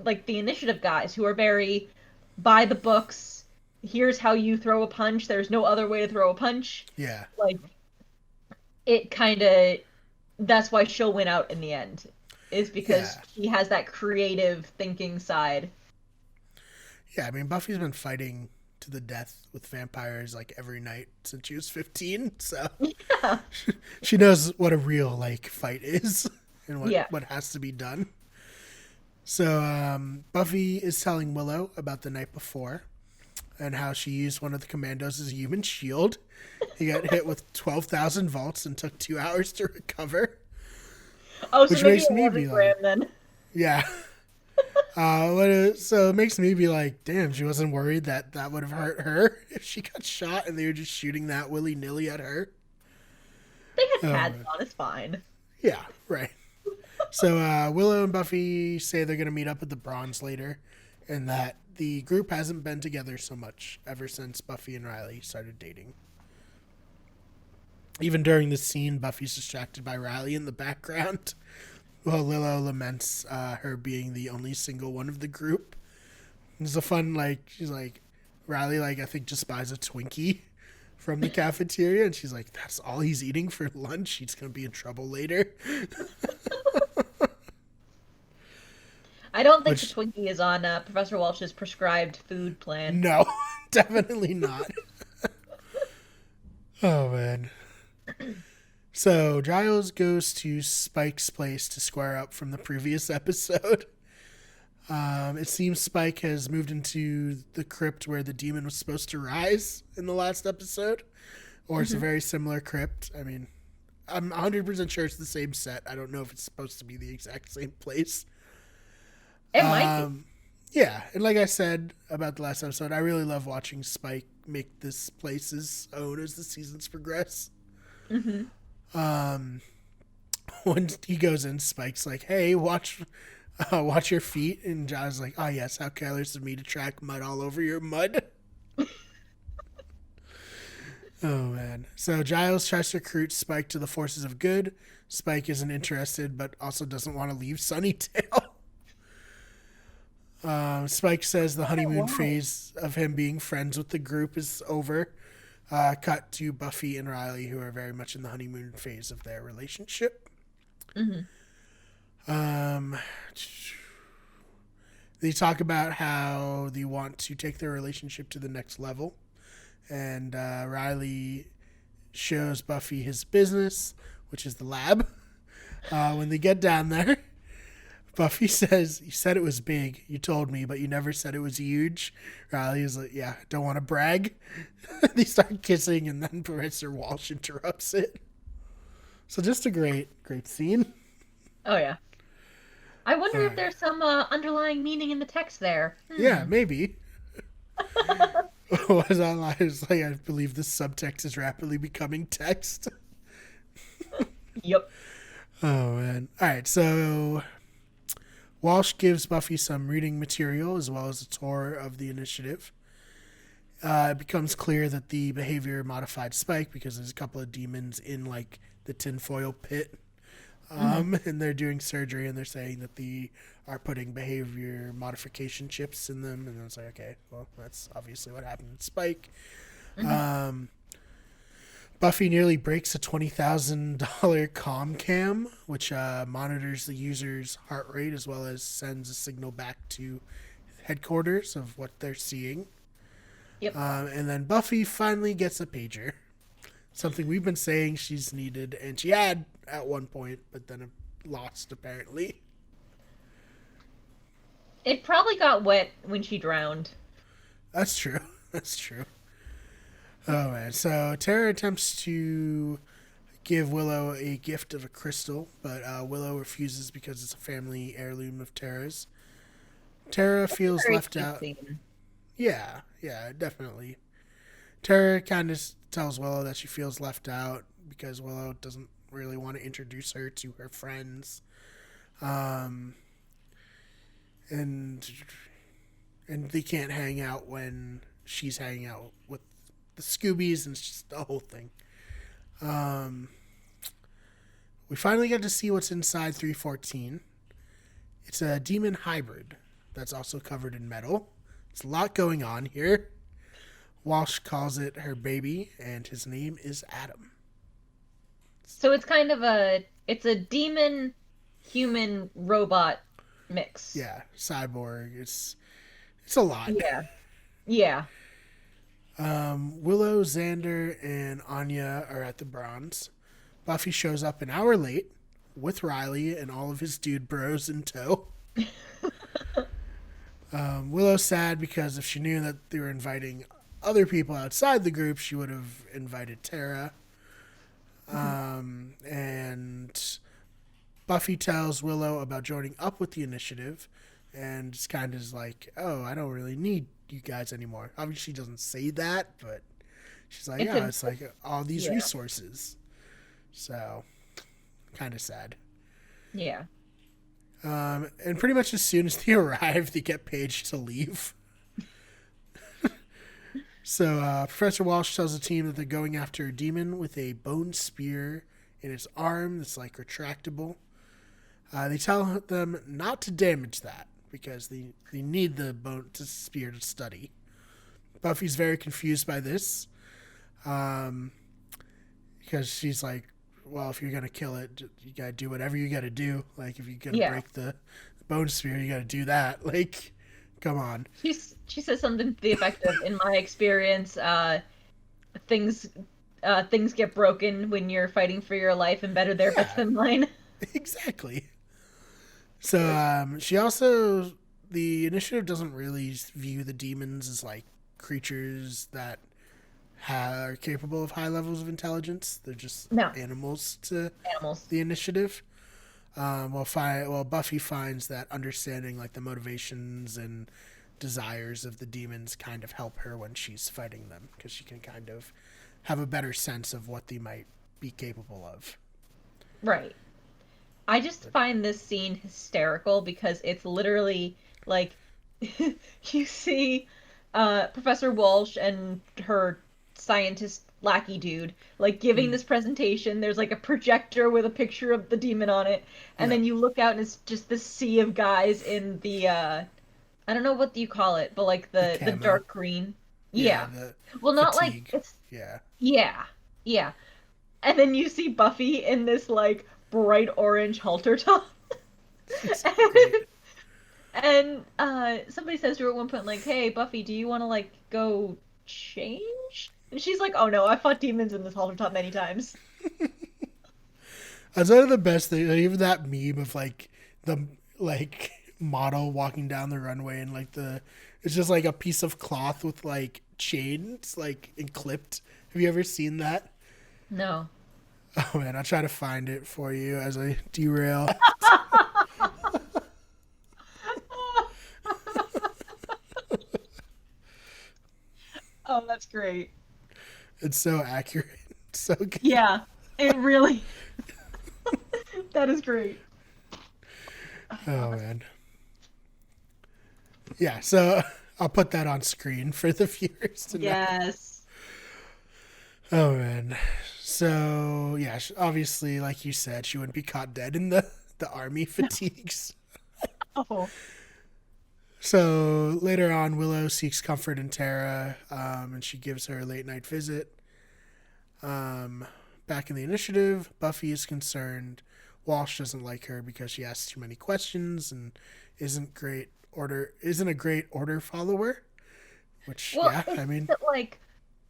like the initiative guys who are very by the books, here's how you throw a punch, there's no other way to throw a punch. Yeah. Like it kind of that's why she'll win out in the end is because she has that creative thinking side. Yeah, I mean, Buffy's been fighting to the death with vampires like every night since she was 15, so Yeah. she knows what a real like fight is and what has to be done. So Buffy is telling Willow about the night before and how she used one of the commandos as a human shield. He got hit with 12,000 volts and took 2 hours to recover. Oh, so Which maybe makes it me wasn't be Graham like, then. yeah. So it makes me be like, damn, she wasn't worried that that would have hurt her if she got shot and they were just shooting that willy-nilly at her. They had pads on, it's fine. Yeah, right. So Willow and Buffy say they're going to meet up at the Bronze later and that the group hasn't been together so much ever since Buffy and Riley started dating. Even during this scene, Buffy's distracted by Riley in the background while Willow laments her being the only single one of the group. It's a fun, like, she's like, Riley, like, I think just buys a Twinkie from the cafeteria, and she's like, that's all he's eating for lunch? He's going to be in trouble later. I don't think the Which, Twinkie is on Professor Walsh's prescribed food plan. no, definitely not. Oh, man. So Giles goes to Spike's place to square up from the previous episode. It seems Spike has moved into the crypt where the demon was supposed to rise in the last episode, or it's a very similar crypt. I mean, I'm 100% sure it's the same set. I don't know if it's supposed to be the exact same place. It might be. Yeah, and like I said about the last episode, I really love watching Spike make this place his own as the seasons progress. When he goes in, Spike's like, "Hey, watch your feet," and Giles is like, "Oh yes, how careless of me to track mud all over your mud." Oh man! So Giles tries to recruit Spike to the forces of good. Spike isn't interested, but also doesn't want to leave Sunnydale. Spike says the honeymoon phase of him being friends with the group is over. Cut to Buffy and Riley, who are very much in the honeymoon phase of their relationship. They talk about how they want to take their relationship to the next level. And Riley shows Buffy his business, which is the lab. When they get down there, Buffy says, "You said it was big. You told me, but you never said it was huge." Riley is like, "Yeah, don't want to brag." They start kissing, and then Professor Walsh interrupts it. So just a great scene. Oh, yeah. I wonder if there's some underlying meaning in the text there. Yeah, maybe. Was online. It's like, I believe the subtext is rapidly becoming text. Yep. Oh, man. All right, so Walsh gives Buffy some reading material as well as a tour of the initiative. It becomes clear that the behavior modified Spike because there's a couple of demons in like the tinfoil pit. And they're doing surgery and they're saying that they are putting behavior modification chips in them. And I was like, okay, well, that's obviously what happened to Spike. Buffy nearly breaks a $20,000 comm cam, which monitors the user's heart rate as well as sends a signal back to headquarters of what they're seeing. Yep. And then Buffy finally gets a pager. Something we've been saying she's needed, and she had at one point, but then lost apparently. It probably got wet when she drowned. That's true. That's true. Oh man. So Tara attempts to give Willow a gift of a crystal, but Willow refuses because it's a family heirloom of Tara's. Tara feels left out. Scene. Yeah, definitely. Tara kind of tells Willow that she feels left out because Willow doesn't really want to introduce her to her friends. And they can't hang out when she's hanging out with the Scoobies, and it's just the whole thing. We finally get to see what's inside 314. It's a demon hybrid that's also covered in metal. There's a lot going on here. Walsh calls it her baby, and his name is Adam. So it's kind of a demon human robot mix. Yeah, cyborg. It's a lot. Yeah. Willow, Xander, and Anya are at the Bronze. Buffy shows up an hour late with Riley and all of his dude bros in tow. Willow's sad because if she knew that they were inviting other people outside the group, she would have invited Tara. And Buffy tells Willow about joining up with the initiative, and it's kind of like, "Oh, I don't really need you guys anymore." Obviously, she doesn't say that, but she's like, it's like all these resources. So, kind of sad. Yeah. And pretty much as soon as they arrive, they get paged to leave. So Professor Walsh tells the team that they're going after a demon with a bone spear in its arm that's like retractable. They tell them not to damage that because they need the bone to spear to study. Buffy's very confused by this because she's like, well, if you're going to kill it, you got to do whatever you got to do. Like if you're going to break the bone sphere, you got to do that. Like, come on. She says something to the effect of, "In my experience, things things get broken when you're fighting for your life, and better there if it's Yeah, than mine." exactly. So she also, the initiative doesn't really view the demons as like creatures that are capable of high levels of intelligence. They're just No, animals to animals. the initiative. Well, Buffy finds that understanding like the motivations and desires of the demons kind of help her when she's fighting them, because she can kind of have a better sense of what they might be capable of. Right. I just find this scene hysterical because it's literally like you see Professor Walsh and her scientist lackey dude like giving Mm, this presentation. There's like a projector with a picture of the demon on it, and yep, then you look out and it's just this sea of guys in the I don't know what you call it, but like the the camo. dark green. Yeah, Yeah. the Well, not like fatigue. it's Yeah, yeah. Yeah. And then you see Buffy in this like bright orange halter top. it's great. And somebody says to her at one point, like, "Hey, Buffy, do you want to like go change?" And she's like, "Oh no, I fought demons in this halter top many times." That's one of the best things. Even that meme of like the like model walking down the runway and like it's just like a piece of cloth with like chains like and clipped. Have you ever seen that? No. Oh man, I'll try to find it for you as I derail. Oh, that's great. It's so accurate. So good. Yeah, it really. That is great. Oh man. Yeah, so I'll put that on screen for the viewers to know. Yes. Oh man. So yeah, obviously, like you said, she wouldn't be caught dead in the army fatigues. Oh. So later on, Willow seeks comfort in Tara, and she gives her a late night visit. Back in the initiative, Buffy is concerned Walsh doesn't like her because she asks too many questions and isn't a great order follower. Which, Well, yeah, it's I mean, that like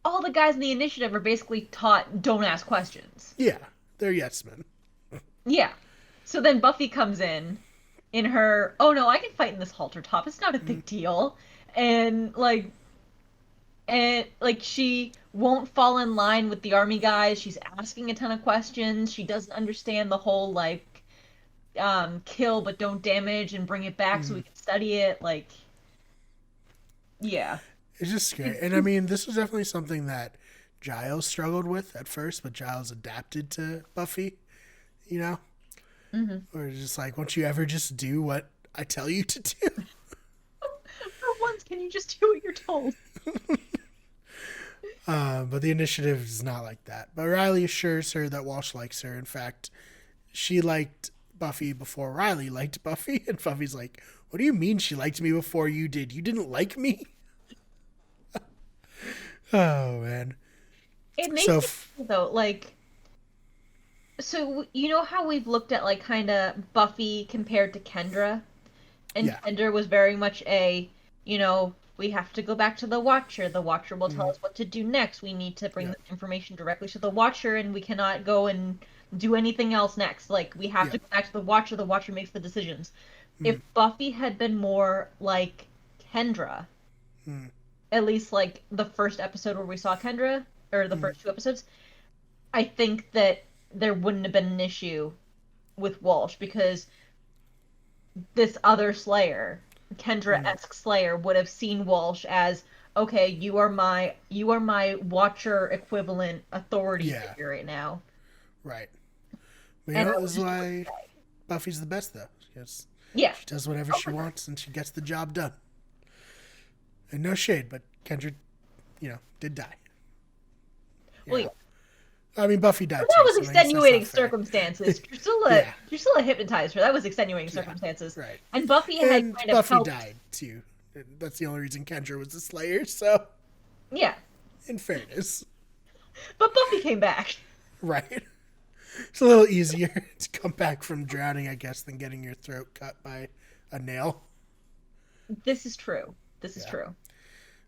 all the guys in the initiative are basically taught don't ask questions. yeah, they're yes men. Yeah. So then Buffy comes in her, "Oh no, I can fight in this halter top. It's not a big deal." And like she won't fall in line with the army guys. She's asking a ton of questions. She doesn't understand the whole like kill but don't damage and bring it back so we can study it. Like yeah. It's just scary. And I mean, this was definitely something that Giles struggled with at first, but Giles adapted to Buffy, you know? Hmm. Or it's just like, won't you ever just do what I tell you to do? For once, can you just do what you're told? But the initiative is not like that. But Riley assures her that Walsh likes her. In fact, she liked Buffy before Riley liked Buffy. And Buffy's like, what do you mean she liked me before you did? You didn't like me? Oh, man. It makes So, me feel, though, like so you know how we've looked at like kind of Buffy compared to Kendra, and yeah. Kendra was very much a, we have to go back to the Watcher. The Watcher will tell Mm, us what to do next. We need to bring yeah. the information directly to the Watcher, and we cannot go and do anything else next. Like, we have Yeah. to go back to the Watcher. The Watcher makes the decisions. If Mm, Buffy had been more like Kendra, mm, at least like the first episode where we saw Kendra, or the mm, first two episodes, I think that there wouldn't have been an issue with Walsh because this other Slayer, mm. Kendra-esque Slayer, would have seen Walsh as, okay, you are my Watcher equivalent authority Yeah. figure right now. Right. But you And know, I this would is just do why it. Buffy's the best, though. Because Yeah. she does whatever Oh, she for sure. wants and she gets the job done. And no shade, but Kendra, did die. Well, Yeah. yeah. I mean, Buffy But died that too, was so I guess that's not extenuating fair. circumstances. Yeah. Drusilla hypnotized her. That was extenuating Yeah. circumstances. Right. And Buffy had And kind of Buffy helped. died too. That's the only reason Kendra was the Slayer, so, Yeah. in fairness. But Buffy came back. Right. It's a little easier to come back from drowning, I guess, than getting your throat cut by a nail. This is true. This is Yeah. true.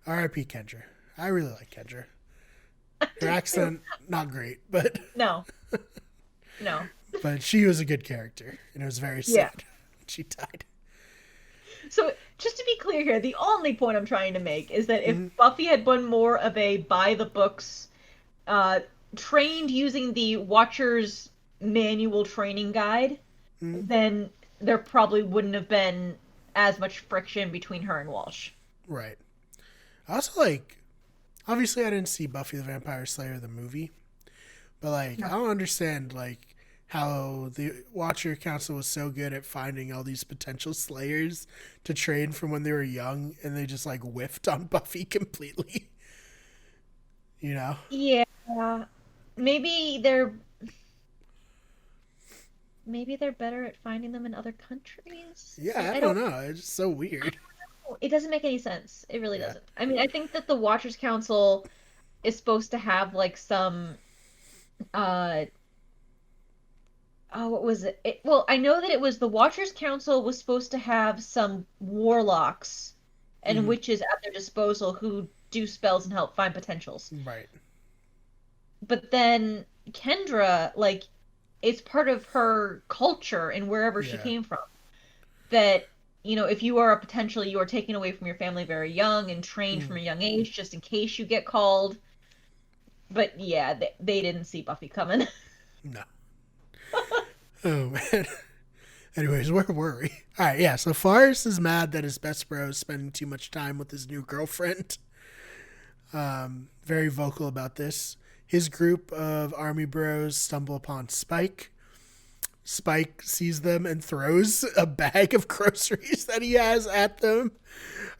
R.I.P. Kendra. I really like Kendra. Her Do accent, not great, but too. No. No. she was a good character, and it was very Yeah. sad when she died. So, just to be clear here, the only point I'm trying to make is that if Mhm. Buffy had been more of a by the books, uh, trained using the Watcher's manual training guide, Mhm. then there probably wouldn't have been as much friction between her and Walsh. Right. I also like. Obviously, I didn't see Buffy the Vampire Slayer the movie, but like, I don't understand like how the Watcher Council was so good at finding all these potential Slayers to train from when they were young, and they just like whiffed on Buffy completely. You know? Yeah. Maybe they're maybe they're better at finding them in other countries. Yeah, I I don't don't know. It's just so weird. know. It doesn't make any sense. It really Yeah. doesn't. I mean, I think that the Watchers Council is supposed to have like some uh oh, what was it? Well, I know that it was the Watchers Council was supposed to have some warlocks and Hmm. witches at their disposal who do spells and help find potentials. Right. But then Kendra, like, it's part of her culture and wherever she Yeah. came from. That, if you are a potential, you are taken away from your family very young and trained from Mm. a young age just in case you get called. But yeah, they didn't see Buffy coming. No. Oh man. Anyways, where were we? All right, yeah. So Forrest is mad that his best bro is spending too much time with his new girlfriend. Very vocal about this. His group of army bros stumble upon Spike. Spike sees them and throws a bag of groceries that he has at them,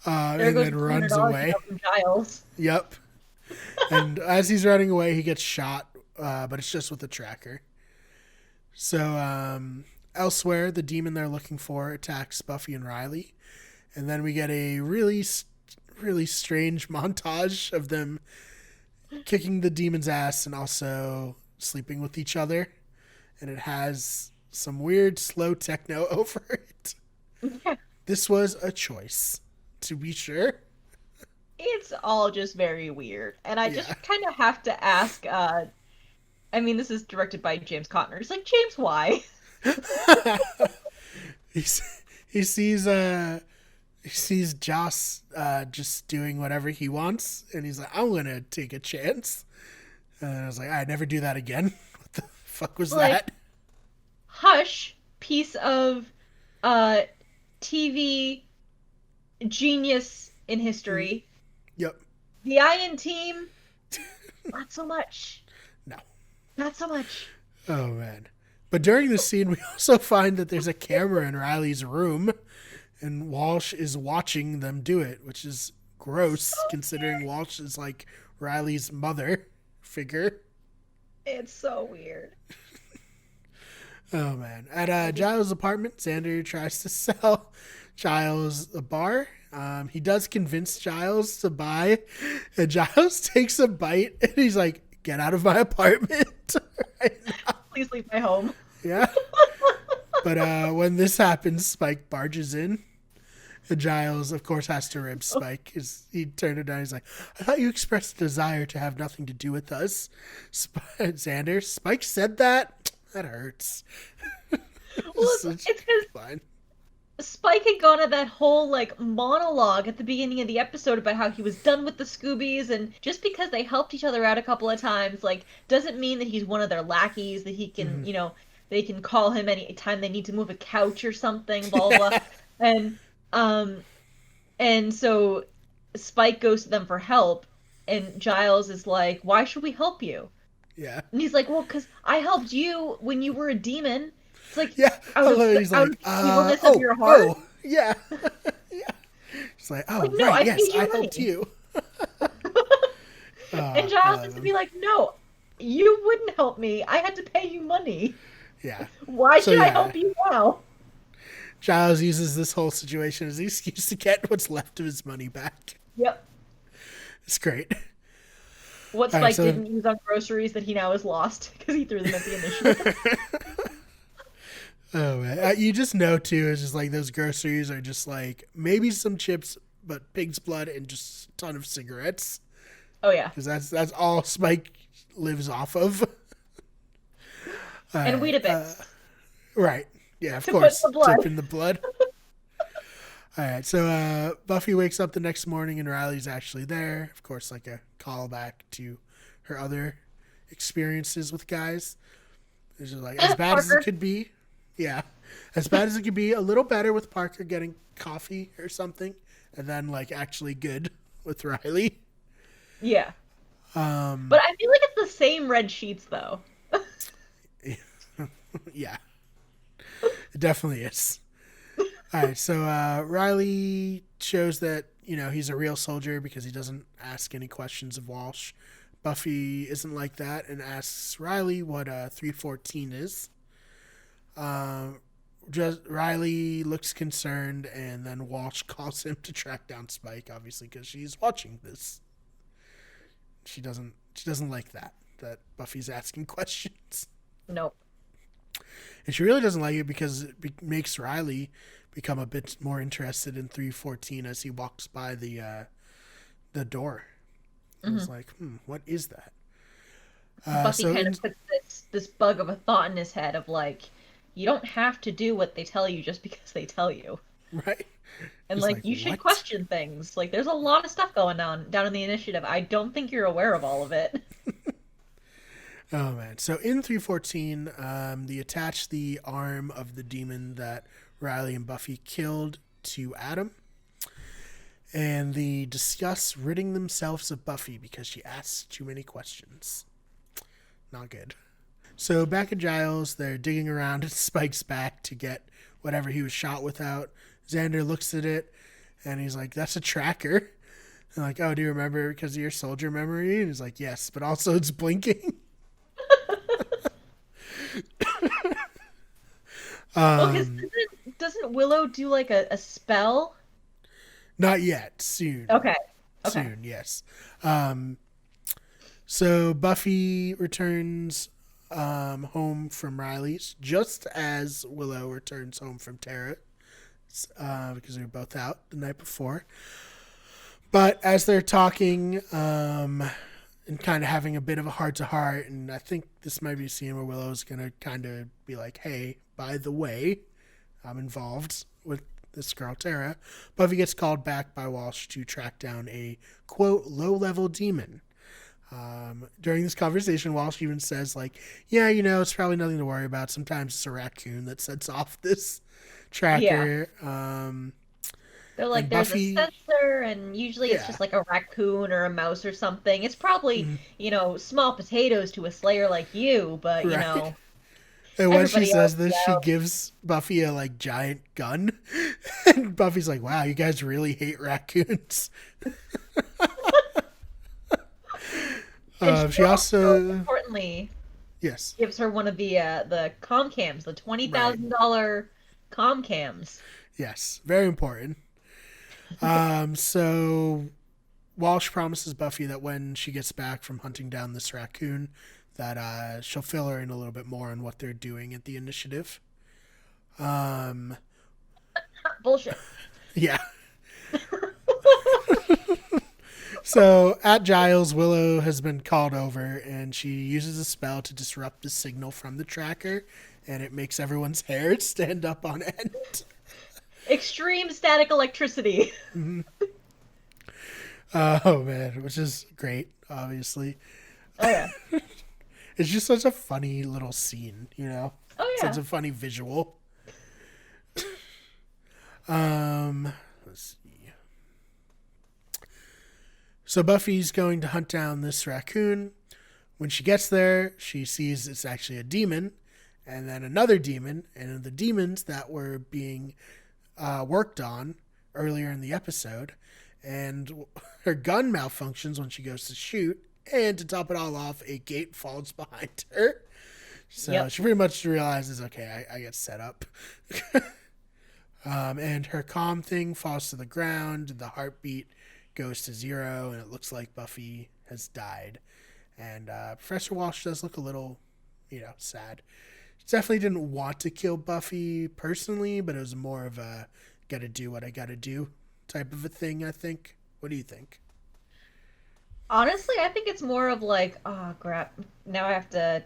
There and goes then the runs $200 you away. got from Giles. Yep. And as he's running away, he gets shot, but it's just with a tracker. So elsewhere, the demon they're looking for attacks Buffy and Riley, and then we get a really strange montage of them kicking the demon's ass and also sleeping with each other, and it has some weird slow techno over it. This was a choice, to be sure. It's all just very weird. And I Yeah. just kind of have to ask, I mean, this is directed by James Cotner. It's like, James, why? He's, he sees he sees Joss just doing whatever he wants, and he's like, I'm gonna take a chance. And I was like, I never do that again. What the fuck was Like, that? Hush, piece of uh TV genius in Mm, history. yep. The Iron Team, not so much. No. Not so much. Oh man. But during this scene, we also find that there's a camera in Riley's room, and Walsh is watching them do it, which is So gross considering weird. Walsh is like Riley's mother figure. It's so weird. Oh man! At Giles' apartment, Xander tries to sell Giles a bar. He does convince Giles to buy, and Giles takes a bite, and he's like, "Get out of my apartment!" Right now. Please leave my home. Yeah. But when this happens, Spike barges in. And Giles, of course, has to rib Spike. He turned it down. He's like, I thought you expressed a desire to have nothing to do with us. Xander, Spike said that? That hurts. Well, it's because Fine. Spike had gone on that whole like monologue at the beginning of the episode about how he was done with the Scoobies, and just because they helped each other out a couple of times, like, doesn't mean that he's one of their lackeys, that he can, Mhm. they can call him any time they need to move a couch or something, blah blah blah. Yeah. And um and so Spike goes to them for help, and Giles is like, "Why should we help you?" Yeah. And he's like, "Well, because I helped you when you were a demon. It's like Yeah. out of He's out of like, the evilness of your heart." yeah. Yeah. It's like, oh, Like, no, right. I Yes, paid you I money. helped you. And I Giles love has to him. be like, "No, you wouldn't help me. I had to pay you money. Yeah. Why So, should I yeah. help you now?" Giles uses this whole situation as an excuse to get what's left of his money back. Yep. It's great. What All right, Spike so didn't use on groceries that he now has lost because he threw them at the initiative. Oh man, you just know too. It's just like those groceries are just like maybe some chips, but pig's blood and just a ton of cigarettes Oh yeah, because that's all Spike lives off of. All and right, Weetabix right, yeah, of to put in course, the blood. dip in the blood. All right, so Buffy wakes up the next morning and Riley's actually there. Of course, like a callback to her other experiences with guys. It's just like as bad as it Parker. could be. Yeah, as bad as it could be. A little better with Parker getting coffee or something, and then like actually good with Riley. Yeah, Um, but I feel like it's the same red sheets though. yeah, it definitely is. All right, so Riley shows that he's a real soldier because he doesn't ask any questions of Walsh. Buffy isn't like that and asks Riley what 314 is. Just Riley looks concerned, and then Walsh calls him to track down Spike, obviously because she's watching this. She doesn't like that Buffy's asking questions, Nope. and she really doesn't like it because it makes Riley become a bit more interested in 314 as he walks by the door. He Hmm. was like, what is that? Buffy So kind in of puts this bug of a thought in his head of like, you don't have to do what they tell you just because they tell you. right, And he's like like, you should what? question things. Like there's a lot of stuff going on down in the initiative. I don't think you're aware of all of it. Oh man! So in 314, they attach the arm of the demon that Riley and Buffy killed to Adam, and they discuss ridding themselves of Buffy because she asks too many questions. Not good. So back at Giles, they're digging around in Spike's back to get whatever he was shot with out. Xander looks at it, and he's like, "That's a tracker." And like, "Oh, do you remember because of your soldier memory?" And he's like, "Yes, but also it's blinking." Well, because Um, doesn't Willow do like a spell? Not yet. Soon. Okay. Okay. Soon, yes. Um, so Buffy returns home from Riley's just as Willow returns home from Tara because they were both out the night before. But as they're talking and kind of having a bit of a heart to heart, and I think this might be a scene where Willow's going to kind of be like, hey, by the way, I'm involved with this girl, Tara. Buffy gets called back by Walsh to track down a, quote, low-level demon. During this conversation, Walsh even says, like, yeah, it's probably nothing to worry about. Sometimes it's a raccoon that sets off this Yeah. tracker. They're like, And there's a Buffy, sensor, and usually it's yeah, just like a raccoon or a mouse or something. It's probably, mhm, small potatoes to a slayer like you, but, right. And when she everybody else says is this, she out. gives Buffy a, like, giant gun. And Buffy's like, wow, you guys really hate raccoons. And she She also, also, importantly, yes, gives her one of the comm cams, the right. $20,000 comm cams. Yes, very important. So Walsh promises Buffy that when she gets back from hunting down this raccoon, that she'll fill her in a little bit more on what they're doing at the initiative. Um, Bullshit. yeah. So at Giles, Willow has been called over, and she uses a spell to disrupt the signal from the tracker, and it makes everyone's hair stand up on end. Extreme static electricity. Oh man, which is great, obviously. Oh yeah. It's just such a funny little scene, Oh Such yeah. a funny visual. Let's see. So Buffy's going to hunt down this raccoon. When she gets there, she sees it's actually a demon, and then another demon, and the demons that were being worked on earlier in the episode. And her gun malfunctions when she goes to shoot, and to top it all off, a gate falls behind her. So Yep. she pretty much realizes, okay, I get set up. And her comm thing falls to the ground. The heartbeat goes to zero, and it looks like Buffy has died. And Professor Walsh does look a little, sad. definitely didn't want to kill Buffy personally, but it was more of a gotta do what I gotta do type of a thing, I think. What do you think? Honestly, I think it's more of like, oh crap, now I have to,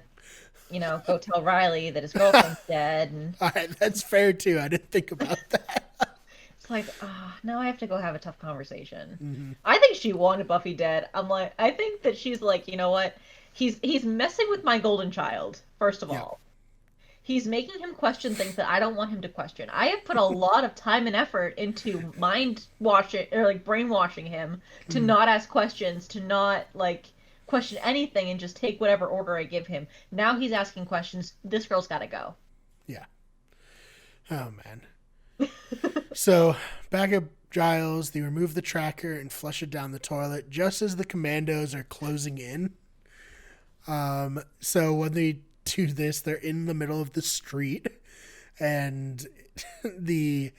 go tell Riley that his girlfriend's dead, and All right, that's fair too. I didn't think about that. it's like, now I have to go have a tough conversation. Hmm. I think she wanted Buffy dead. I'm like, I think that she's like, you know what? He's messing with my golden child, first of Yep. all. He's making him question things that I don't want him to question. I have put a lot of time and effort into mind washing or like brainwashing him to Mm, not ask questions, to not like question anything and just take whatever order I give him. Now he's asking questions. This girl's got to go. yeah. Oh man. So back at Giles, they remove the tracker and flush it down the toilet just as the commandos are closing in. So when they do this, they're in the middle of the street, and the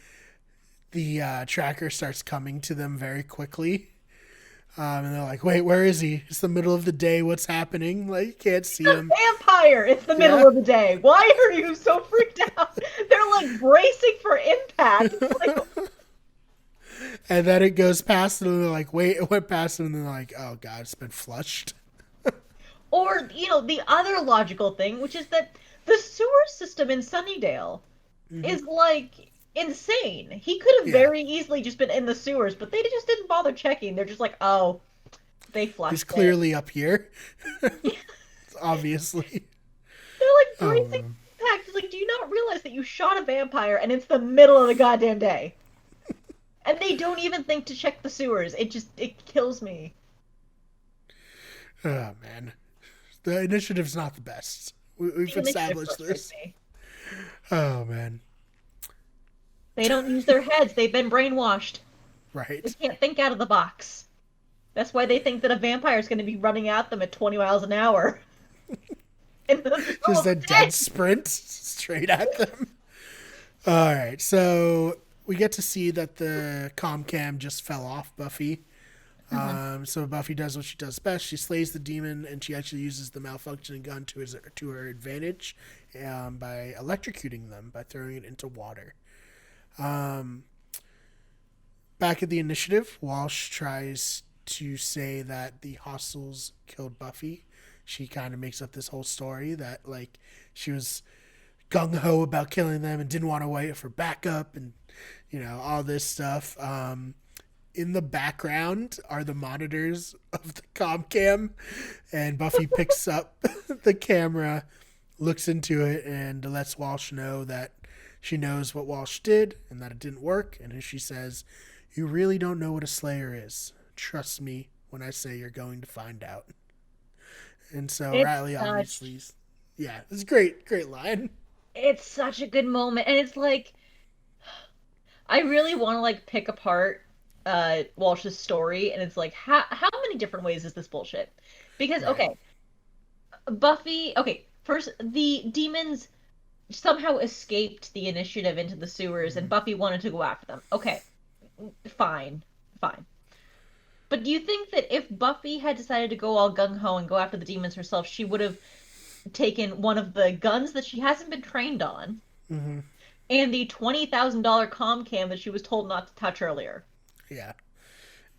tracker starts coming to them very quickly. And they're like, "Wait, where is he? It's the middle of the day. What's happening? Like, you can't see A him." vampire! It's the Yeah. middle of the day. Why are you so freaked out? They're like bracing for impact. It's like, And then it goes past them, and they're like, "Wait, it went past them," and they're like, "Oh God, it's been flushed." or, the other logical thing, which is that the sewer system in Sunnydale Hmm. is like insane. He could have Yeah, very easily just been in the sewers, but they just didn't bother checking. They're just like, oh, they he's flushed it. clearly up here, obviously. They're like Oh bracing man. impact. It's like, do you not realize that you shot a vampire and it's the middle of the goddamn day? And they don't even think to check the sewers. It kills me. Oh man. The initiative's not the best. We've The initiative established frustrates this. me. Oh man. They don't use their heads. They've been brainwashed. They Right. can't think out of the box. That's why they think that a vampire is going to be running at them at 20 miles an hour in the middle Just of a the day. dead sprint straight at them. All right. So we get to see that the comm cam just fell off Buffy. Mhm. So Buffy does what she does best. She slays the demon, and she actually uses the malfunctioning gun to her advantage by electrocuting them by throwing it into water. Um, Back at the initiative, Walsh tries to say that the hostiles killed Buffy. She kind of makes up this whole story that like she was gung ho about killing them and didn't want to wait for backup and all this stuff. In the background are the monitors of the comm cam, and Buffy picks up the camera, looks into it, and lets Walsh know that she knows what Walsh did and that it didn't work. And she says, "You really don't know what a Slayer is. Trust me when I say you're going to find out." And so It's Riley such obviously, yeah, it's a great line. it's such a good moment, and it's like I really want to like pick apart Walsh's story, and it's like how many different ways is this bullshit? Because Right. okay, Buffy, okay, first the demons somehow escaped the initiative into the sewers, and Mm-hmm. Buffy wanted to go after them. Okay, fine, fine. But do you think that if Buffy had decided to go all gung ho and go after the demons herself, she would have taken one of the guns that she hasn't been trained on Mm-hmm. and the $20,000 comm cam that she was told not to touch earlier? Yeah.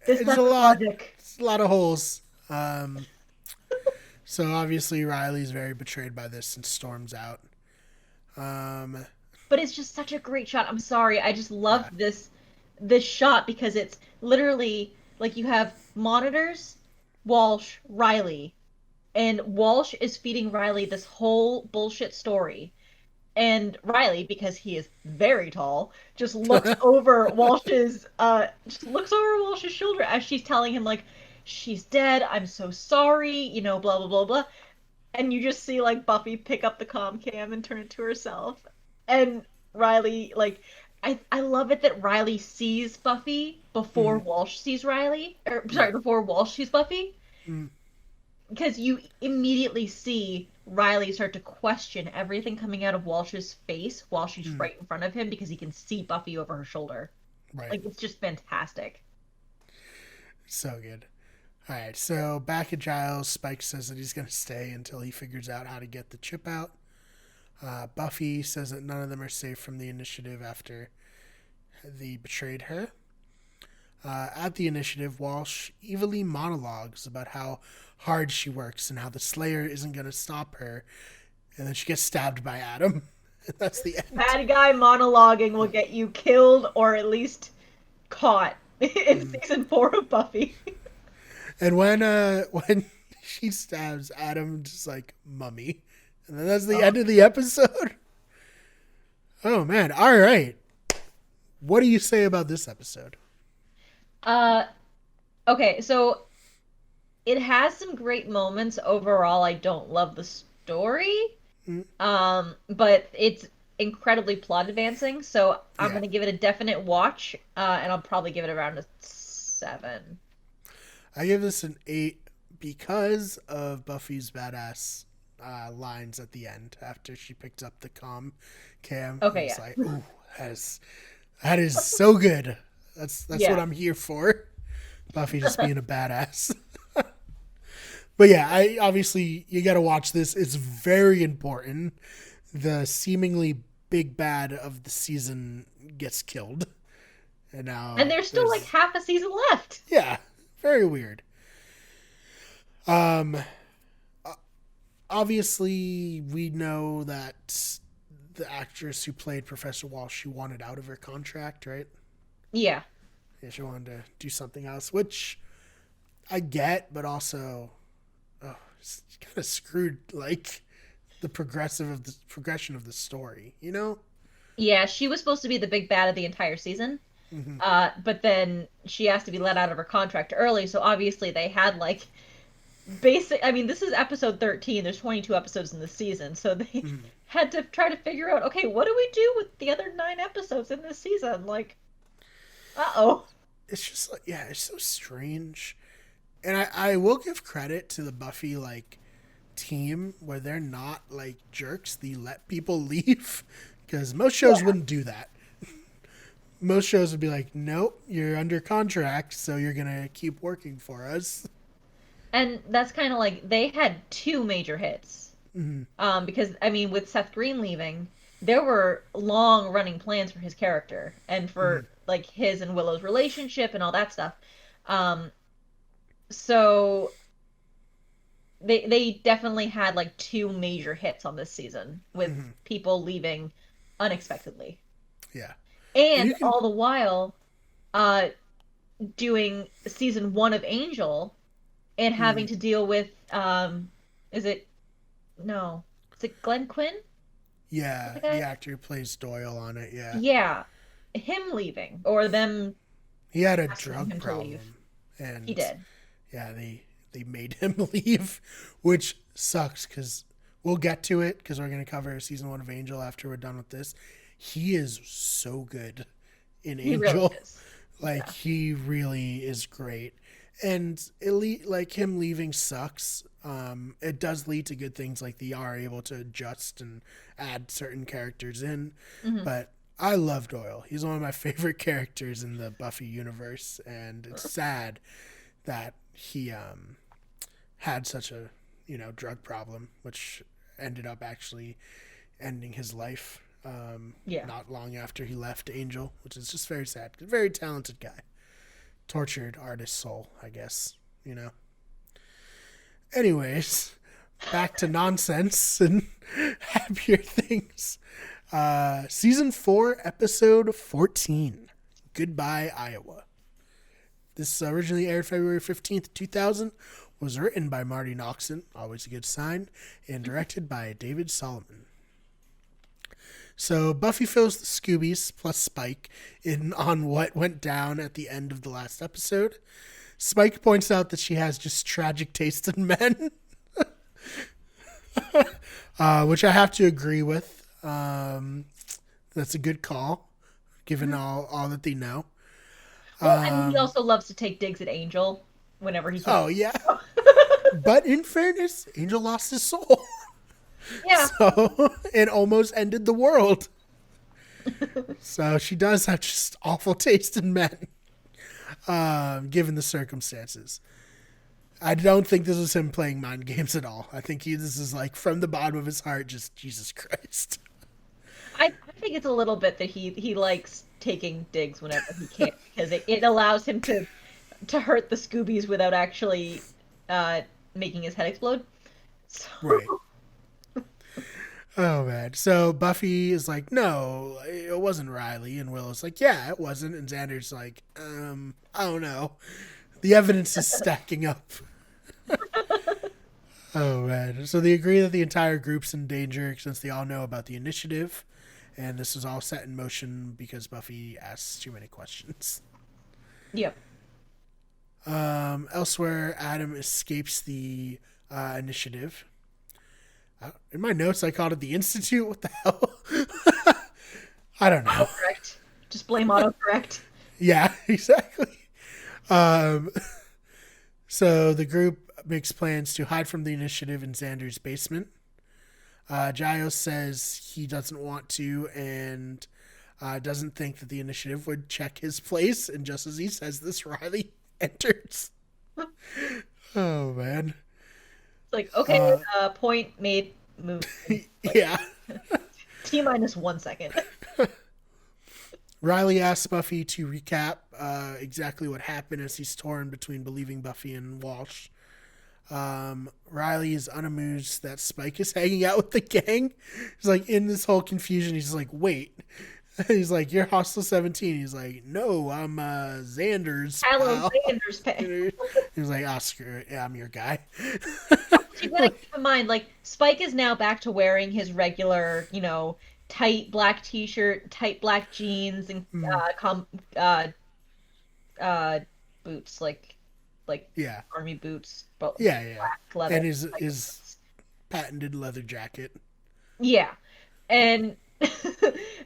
This It's a doesn't lot. logic. It's a lot of holes. Um, so obviously Riley's very betrayed by this and storms out. Um, But it's just such a great shot. I'm sorry. I just love yeah. this shot because it's literally like you have monitors, Walsh, Riley, and Walsh is feeding Riley this whole bullshit story. And Riley, because he is very tall, just looks over Walsh's shoulder as she's telling him like she's dead, I'm so sorry, blah blah blah blah. And you just see like Buffy pick up the comm cam and turn it to herself. And Riley like I love it that Riley sees Buffy before Mm, Walsh sees Riley. Or sorry, yeah. before Walsh sees Buffy. Mm, Because you immediately see Riley start to question everything coming out of Walsh's face while she's mm, right in front of him because he can see Buffy over her shoulder. right. Like it's just fantastic. So good. All right. So back at Giles, Spike says that he's going to stay until he figures out how to get the chip out. Buffy says that none of them are safe from the initiative after they betrayed her. At the initiative, Walsh evilly monologues about how hard she works and how the Slayer isn't going to stop her. And then she gets stabbed by Adam. And that's the end. Bad guy monologuing will get you killed or at least caught in season 4 of Buffy. And when she stabs Adam, just like, mummy. And then that's the end of the episode. Oh, man. All right. What do you say about this episode? Okay, so it has some great moments. Overall, I don't love the story. But it's incredibly plot advancing, so I'm gonna give it a definite watch, and I'll probably give it around a 7. I give this an 8 because of Buffy's badass lines at the end after she picked up the cam. Okay, it's like, ooh, that is so good. That's what I'm here for. Buffy just being a badass. But yeah, you got to watch this. It's very important. The seemingly big bad of the season gets killed, and there's still like half a season left. Yeah, very weird. Obviously, we know that the actress who played Professor Walsh, she wanted out of her contract, right? Yeah. Yeah, she wanted to do something else, which I get, but also, it's kind of screwed, like, the progression of the story, you know? Yeah, she was supposed to be the big bad of the entire season, but then she has to be let out of her contract early, so obviously they had, like, I mean, this is episode 13. There's 22 episodes in the season, so they had to try to figure out, okay, what do we do with the other 9 episodes in this season? Like, It's just like, yeah, it's so strange. And I will give credit to the Buffy, like, team where they're not, like, jerks. They let people leave because most shows wouldn't do that. Most shows would be like, nope, you're under contract, so you're going to keep working for us. And that's kind of like, they had 2 major hits. Because, I mean, with Seth Green leaving, there were long-running plans for his character and for, like, his and Willow's relationship and all that stuff. So they definitely had, like, 2 major hits on this season with people leaving unexpectedly. Yeah. And all the while doing season 1 of Angel and having to deal with is it Glenn Quinn? Yeah, the actor who plays Doyle on it, yeah. Yeah. Him leaving or them. He had a drug problem. And he did. Yeah, they made him leave, which sucks because we'll get to it because we're going to cover season 1 of Angel after we're done with this. He is so good in Angel. Really is. Like, he really is great. And like, him leaving sucks. It does lead to good things, like they are able to adjust and add certain characters in. But I love Doyle. He's one of my favorite characters in the Buffy universe, and it's sad that he had such a drug problem, which ended up actually ending his life. Not long after he left Angel, which is just very sad. Very talented guy. Tortured artist soul, I guess, Anyways, back to nonsense and happier things. Season 4, episode 14, Goodbye, Iowa. This originally aired February 15th, 2000, was written by Marty Noxon, always a good sign, and directed by David Solomon. So Buffy fills the Scoobies plus Spike in on what went down at the end of the last episode. Spike points out that she has just tragic taste in men, which I have to agree with. That's a good call, given all that they know. Well, and he also loves to take digs at Angel whenever he can. Oh, yeah. But in fairness, Angel lost his soul. Yeah. So it almost ended the world. So she does have just awful taste in men, given the circumstances. I don't think this was him playing mind games at all. I think this is like from the bottom of his heart, just Jesus Christ. I think it's a little bit that he likes taking digs whenever he can because it allows him to hurt the Scoobies without actually uh, making his head explode. So Right. Oh man. So Buffy is like, no, it wasn't Riley, and Willow's like, yeah, it wasn't, and Xander's like, I don't know. The evidence is stacking up. Oh man. So they agree that the entire group's in danger since they all know about the initiative, and this was all set in motion because Buffy asks too many questions. yep. Elsewhere, Adam escapes the initiative. In my notes, I called it the Institute. What the hell? I don't know. Autocorrect. Just blame autocorrect. Yeah, exactly. Um, so the group makes plans to hide from the initiative in Xander's basement. Giles says he doesn't want to and doesn't think that the initiative would check his place. And just as he says this, Riley enters. Oh, man. It's like, okay, point made, move. Like, Yeah. T-minus 1 second. Riley asks Buffy to recap exactly what happened as he's torn between believing Buffy and Walsh. Riley is unamused that Spike is hanging out with the gang. He's like, in this whole confusion, he's like, wait. He's like, you're Hostel 17. He's like, no, I'm Xander's Hello, pal. Xander's pay. He's like, oh, screw it. Yeah, I'm your guy. You gotta keep in mind, like, Spike is now back to wearing his regular, tight black t-shirt, tight black jeans, and boots, like Yeah. army boots, but Yeah. black leather. And his patented leather jacket. Yeah, and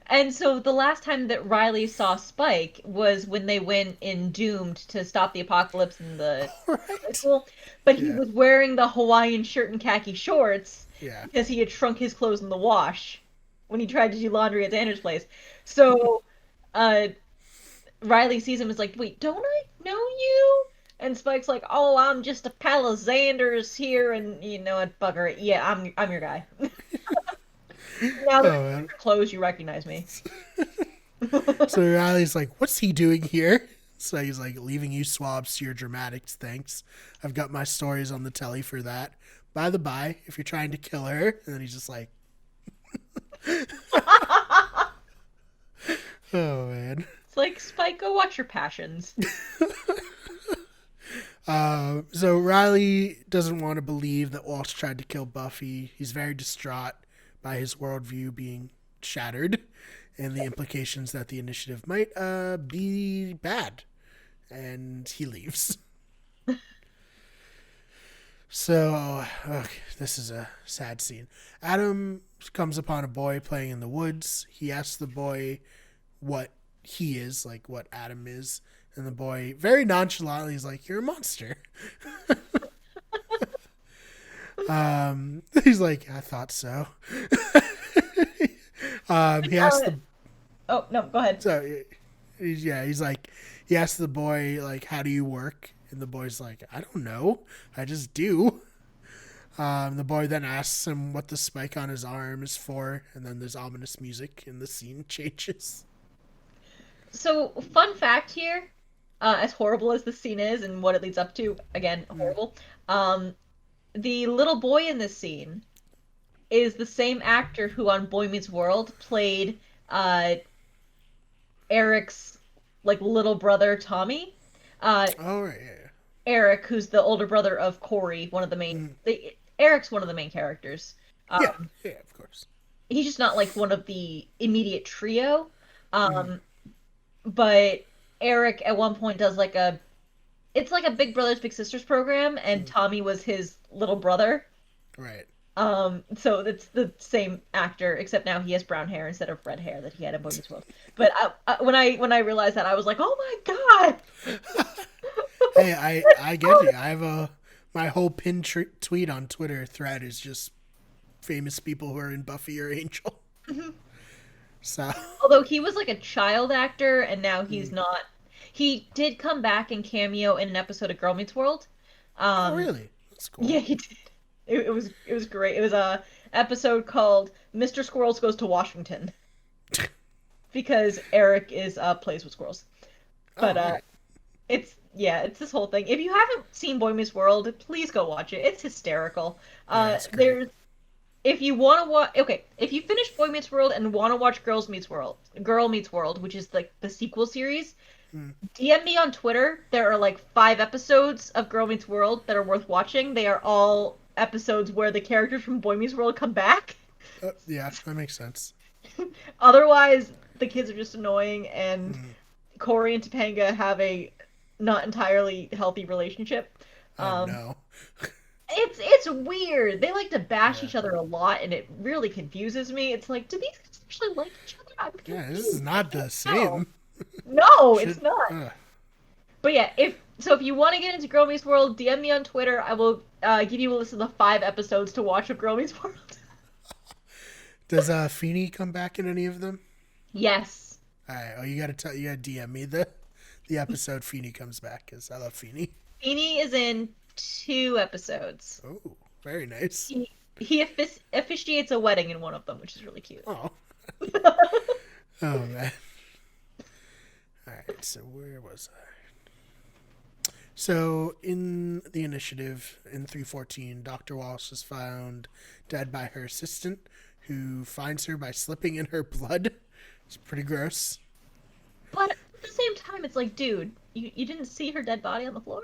and so the last time that Riley saw Spike was when they went in Doomed to stop the apocalypse in the high Right. school, but he Yeah. was wearing the Hawaiian shirt and khaki shorts Yeah. because he had shrunk his clothes in the wash when he tried to do laundry at Xander's place. So Riley sees him and is like, wait, don't I know you? And Spike's like, oh, I'm just a pal of Xander's here, and you know what, bugger it. Yeah, I'm your guy. Now that Oh, man. clothes, you recognize me. So Riley's like, what's he doing here? So he's like, leaving you swabs to your dramatics, thanks. I've got my stories on the telly for that. By the by, if you're trying to kill her, and then he's just like, oh, man. It's like, Spike, go watch your passions. So Riley doesn't want to believe that Walsh tried to kill Buffy. He's very distraught by his worldview being shattered and the implications that the initiative might be bad. And he leaves. So, this is a sad scene. Adam comes upon a boy playing in the woods. He asks the boy what he is, like what Adam is. And the boy, very nonchalantly, is like, you're a monster. He's like, I thought so. He asked the... Oh, no, go ahead. So, yeah, he asked the boy, like, how do you work? And the boy's like, I don't know. I just do. The boy then asks him what the spike on his arm is for. And then there's ominous music and the scene changes. So, fun fact here, as horrible as the scene is and what it leads up to, again, horrible, the little boy in this scene is the same actor who on Boy Meets World played Eric's, like, little brother, Tommy. Oh, right, yeah. Eric, who's the older brother of Corey, one of the main... Eric's one of the main characters. Yeah, of course. He's just not, like, one of the immediate trio. But Eric, at one point, does, like, it's like a Big Brothers Big Sisters program, and Tommy was his little brother. Right. So it's the same actor, except now he has brown hair instead of red hair that he had in Boy Meets World. But when I realized that, I was like, oh my god! Hey, I get you. I have my whole pinned tweet on Twitter thread is just famous people who are in Buffy or Angel. So, Although he was like a child actor, and now he's not. He did come back and cameo in an episode of Girl Meets World. Oh, really? That's cool. Yeah, he did. It was great. It was a episode called Mr. Squirrels Goes to Washington because Eric is plays with squirrels. Oh, But all right. it's this whole thing. If you haven't seen Boy Meets World, please go watch it. It's hysterical. Yeah, it's great. There's if you want to watch, okay, if you finish Boy Meets World and want to watch Girl Meets World, which is like the sequel series, Hmm. DM me on Twitter. There are like 5 episodes of Girl Meets World that are worth watching. They are all episodes where the characters from Boy Meets World come back. Yeah, that makes sense. Otherwise, the kids are just annoying, and Hmm. Corey and Topanga have a not entirely healthy relationship. Oh Um, no. it's weird. They like to bash Yeah. each other a lot, and it really confuses me. It's like, do these guys actually like each other? I'm Yeah, this is confused. I not the can't tell. same. No, it's Should. not. Uh, But yeah, if you want to get into Girl Meets World, DM me on Twitter. I will give you a list of the 5 episodes to watch of Girl Meets World. does Feeny come back in any of them? Yes. All right. Oh, you gotta DM me the episode Feeny comes back because I love Feeny. Beanie is in 2 episodes. Oh, very nice. He officiates a wedding in one of them, which is really cute. Oh, oh man. All right. So where was I? So in the initiative in 314, Dr. Walsh is found dead by her assistant, who finds her by slipping in her blood. It's pretty gross. But at the same time, it's like, dude, you didn't see her dead body on the floor?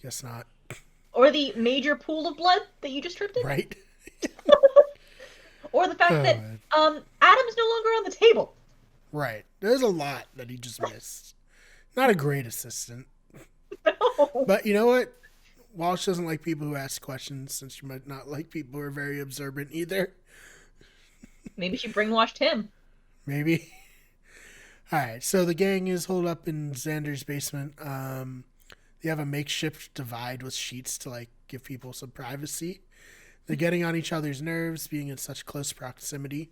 Guess not. Or the major pool of blood that you just tripped in? Right? Or the fact Oh, that man. Adam's no longer on the table. Right. There's a lot that he just missed. Not a great assistant. No. But you know what? Walsh doesn't like people who ask questions, since she might not like people who are very observant either. Maybe she brainwashed him. Maybe. Alright, so the gang is holed up in Xander's basement. They have a makeshift divide with sheets to like give people some privacy. They're getting on each other's nerves, being in such close proximity.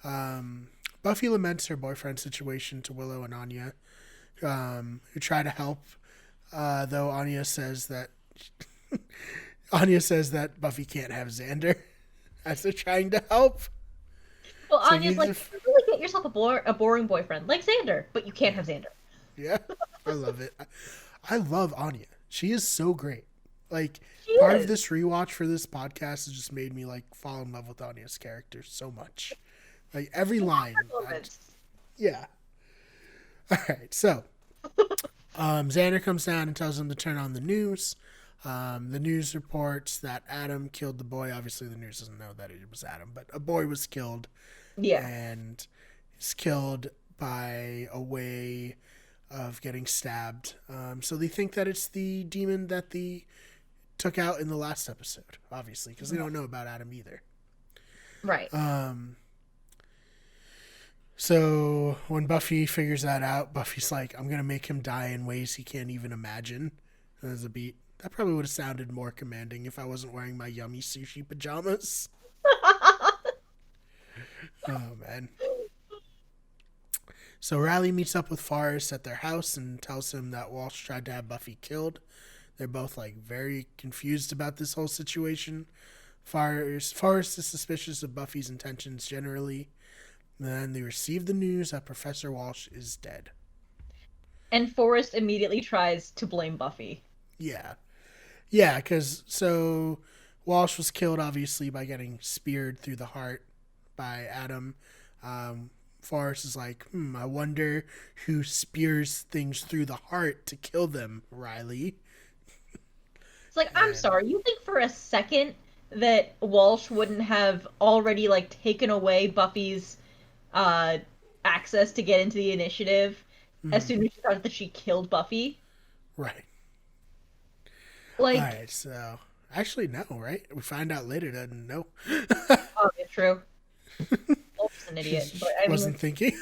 Buffy laments her boyfriend's situation to Willow and Anya, who try to help, though Anya says that Buffy can't have Xander as they're trying to help. Well, So Anya's like, you really get yourself a boring boyfriend, like Xander, but you can't have Xander. Yeah, I love it. I love Anya. She is so great. Like, She part is. of this rewatch for this podcast has just made me like fall in love with Anya's character so much. Like every line. Moments. Yeah. All right. So, Xander comes down and tells him to turn on the news. The news reports that Adam killed the boy. Obviously, the news doesn't know that it was Adam, but a boy was killed, Yeah. and he's killed by a way of getting stabbed. So they think that it's the demon that they took out in the last episode, obviously, because they don't know about Adam either. Right. So when Buffy figures that out, Buffy's like, I'm going to make him die in ways he can't even imagine. And there's a beat. That probably would have sounded more commanding if I wasn't wearing my yummy sushi pajamas. Oh, man. So Riley meets up with Forrest at their house and tells him that Walsh tried to have Buffy killed. They're both like very confused about this whole situation. Forrest is suspicious of Buffy's intentions generally. Then they receive the news that Professor Walsh is dead. And Forrest immediately tries to blame Buffy. Yeah. Yeah, because so Walsh was killed obviously by getting speared through the heart by Adam. Forrest is like, I wonder who spears things through the heart to kill them, Riley. It's like, I'm sorry, you think for a second that Walsh wouldn't have already like taken away Buffy's access to get into the initiative as soon as she thought that she killed Buffy? Right. Like, All right, so actually, no, right? We find out later that no. oh, it's true. Walsh is an idiot, but I mean, Wasn't thinking.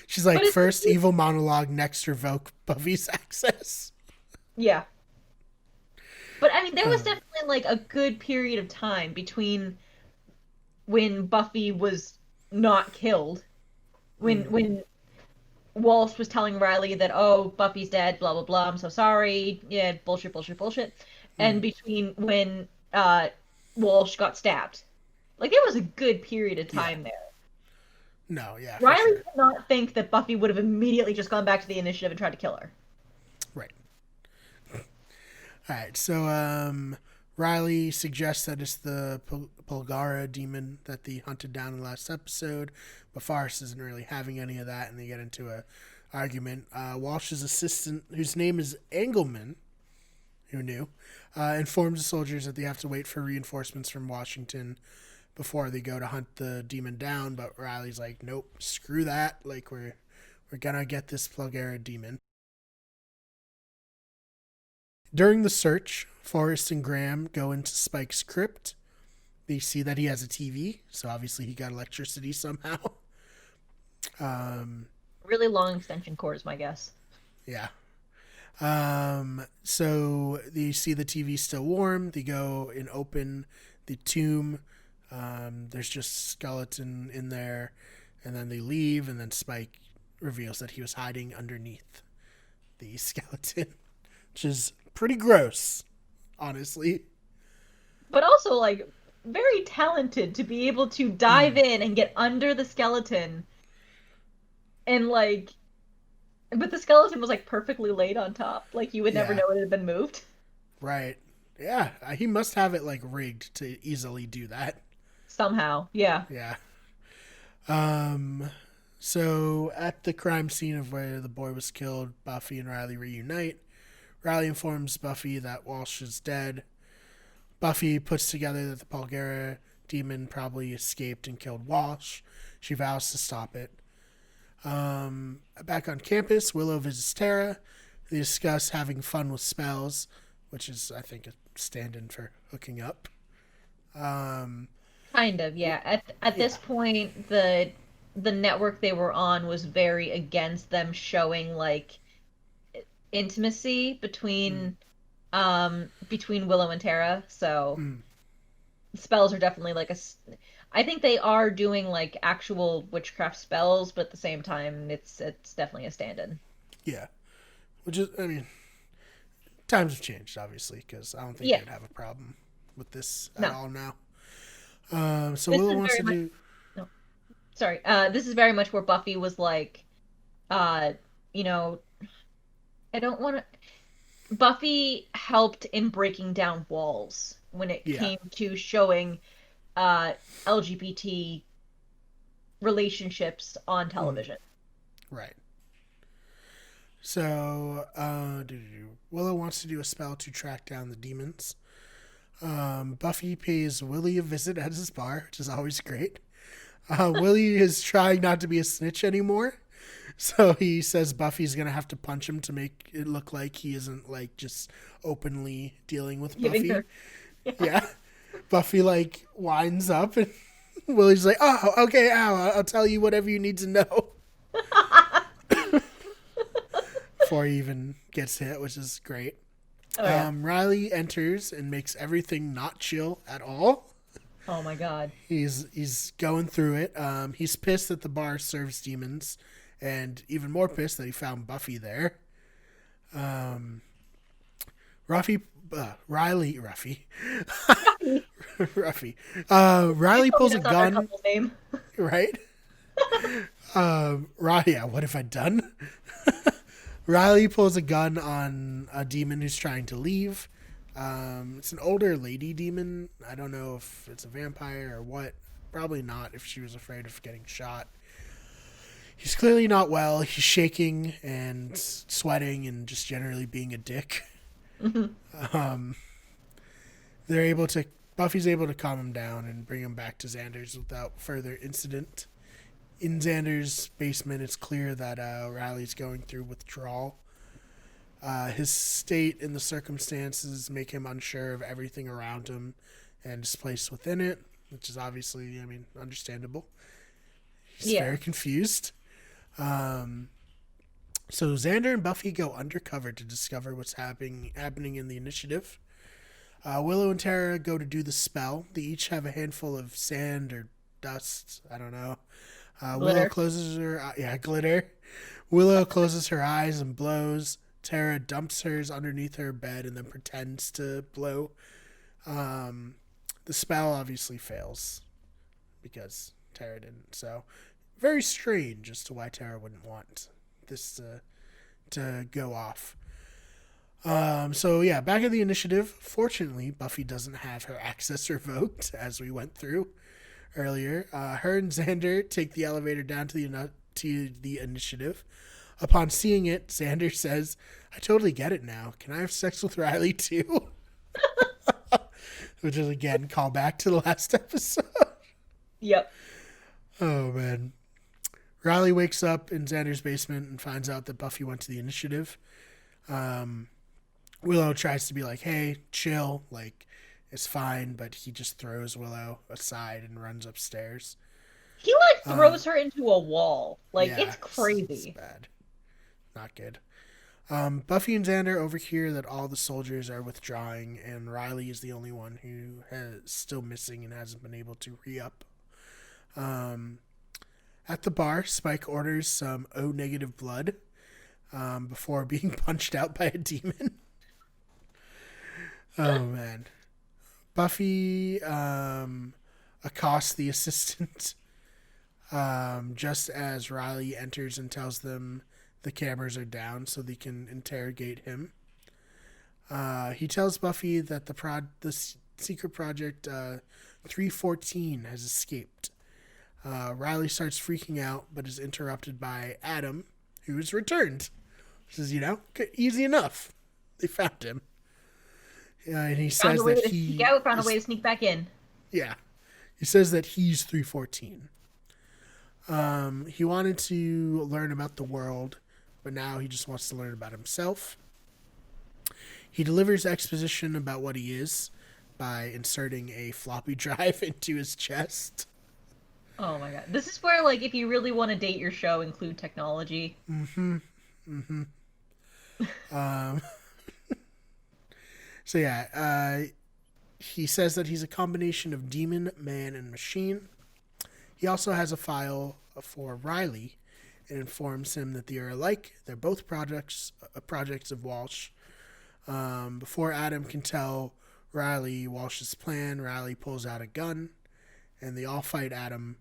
She's like, it's- first evil monologue, next revoke Buffy's access. yeah. But I mean, there was definitely like a good period of time between when Buffy was not killed, when Walsh was telling Riley that, oh, Buffy's dead, blah, blah, blah, I'm so sorry. Yeah, bullshit, bullshit, bullshit. And Mm. between when Walsh got stabbed. Like, there was a good period of Yeah. time there. No, yeah, for Riley sure. did not think that Buffy would have immediately just gone back to the initiative and tried to kill her. Right. All right. So, Riley suggests that it's the Polgara demon that they hunted down in the last episode, but Forrest isn't really having any of that, and they get into a argument. Walsh's assistant, whose name is Engelman, who knew, informs the soldiers that they have to wait for reinforcements from Washington before they go to hunt the demon down. But Riley's like, nope, screw that. Like, we're gonna get this Polgara demon. During the search, Forrest and Graham go into Spike's crypt. They see that he has a TV, so obviously he got electricity somehow. Um, Really long extension cord is my guess. yeah. So they see the TV still warm. They go and open the tomb. There's just skeleton in there, and then they leave. And then Spike reveals that he was hiding underneath the skeleton, which is pretty gross, honestly. But also, like, very talented to be able to dive in and get under the skeleton and, like, but the skeleton was, like, perfectly laid on top. Like, you would never Yeah, know it had been moved. right. Yeah, he must have it like rigged to easily do that. Somehow. Yeah. Yeah. Um. So at the crime scene of where the boy was killed, Buffy and Riley reunite. Riley informs Buffy that Walsh is dead. Buffy puts together that the Polgara demon probably escaped and killed Walsh. She vows to stop it. Back on campus, Willow visits Tara. They discuss having fun with spells, which is, I think, a stand-in for hooking up. Um, Kind of, yeah. At yeah. this point, the network they were on was very against them showing like intimacy Mm, between Willow and Tara. So mm, spells are definitely like I think they are doing like actual witchcraft spells, but at the same time it's definitely a stand-in. yeah. Which is, I mean, times have changed, obviously, because I don't think Yeah. they'd have a problem with this at No. all now. So This Willow is wants very to much do. no. Sorry. This is very much where Buffy was like uh you know, I don't want to Buffy helped in breaking down walls when it Yeah. came to showing uh, LGBT relationships on Mm, television. right. So Willow wants to do a spell to track down the demons. Buffy pays Willie a visit at his bar, which is always great. Willie is trying not to be a snitch anymore. So he says Buffy's going to have to punch him to make it look like he isn't like just openly dealing with Giving Buffy. her, yeah. Yeah. Buffy like winds up and Willie's like, "Oh, okay, I'll tell you whatever you need to know." Before he even gets hit, which is great. Oh yeah. Riley enters and makes everything not chill at all. Oh my God. He's going through it. He's pissed that the bar serves demons, and even more pissed that he found Buffy there. Um, Ruffy, Ruffy, Ruffy. You Riley told me pulls a that's not their gun, couple's name. right? Yeah, what have I done? Riley pulls a gun on a demon who's trying to leave. It's an older lady demon. I don't know if it's a vampire or what. Probably not if she was afraid of getting shot. He's clearly not well. He's shaking and sweating and just generally being a dick. Mhm. Um, they're able to. Buffy's able to calm him down and bring him back to Xander's without further incident. In Xander's basement, it's clear that Riley's going through withdrawal. His state and the circumstances make him unsure of everything around him and displaced within it, which is obviously, I mean, understandable. He's Yeah. very confused. Um, so Xander and Buffy go undercover to discover what's happening in the initiative. Willow and Tara go to do the spell. They each have a handful of sand or dust. I don't know. Willow Glitter. closes her glitter. Willow closes her eyes and blows. Tara dumps hers underneath her bed and then pretends to blow. Um, the spell obviously fails because Tara didn't. So, very strange as to why Tara wouldn't want this to go off. So yeah, back in the initiative. Fortunately, Buffy doesn't have her access revoked, as we went through earlier. Her and Xander take the elevator down to the initiative. Upon seeing it, Xander says, "I totally get it now. Can I have sex with Riley too?" Which is again call back to the last episode. Yep. Oh man. Riley wakes up in Xander's basement and finds out that Buffy went to the initiative. Willow tries to be like, "Hey, chill, like, it's fine," but he just throws Willow aside and runs upstairs. He, like, throws her into a wall. Like, Yeah, it's crazy. It's bad. Not good. Buffy and Xander overhear that all the soldiers are withdrawing, and Riley is the only one who is still missing and hasn't been able to re-up. At the bar, Spike orders some O-negative blood before being punched out by a demon. Oh, man. Buffy accosts the assistant just as Riley enters and tells them the cameras are down so they can interrogate him. He tells Buffy that the secret project 314 has escaped. Riley starts freaking out, but is interrupted by Adam, who has returned. Says, easy enough. They found him. And he says that he found a way to sneak back in. Yeah, he says that he's 314. He wanted to learn about the world, but now he just wants to learn about himself. He delivers exposition about what he is by inserting a floppy drive into his chest. Oh my god. This is where, like, if you really want to date your show, include technology. So yeah, he says that he's a combination of demon, man, and machine. He also has a file for Riley and informs him that they are alike. They're both projects of Walsh. Before Adam can tell Riley Walsh's plan, Riley pulls out a gun, and they all fight Adam.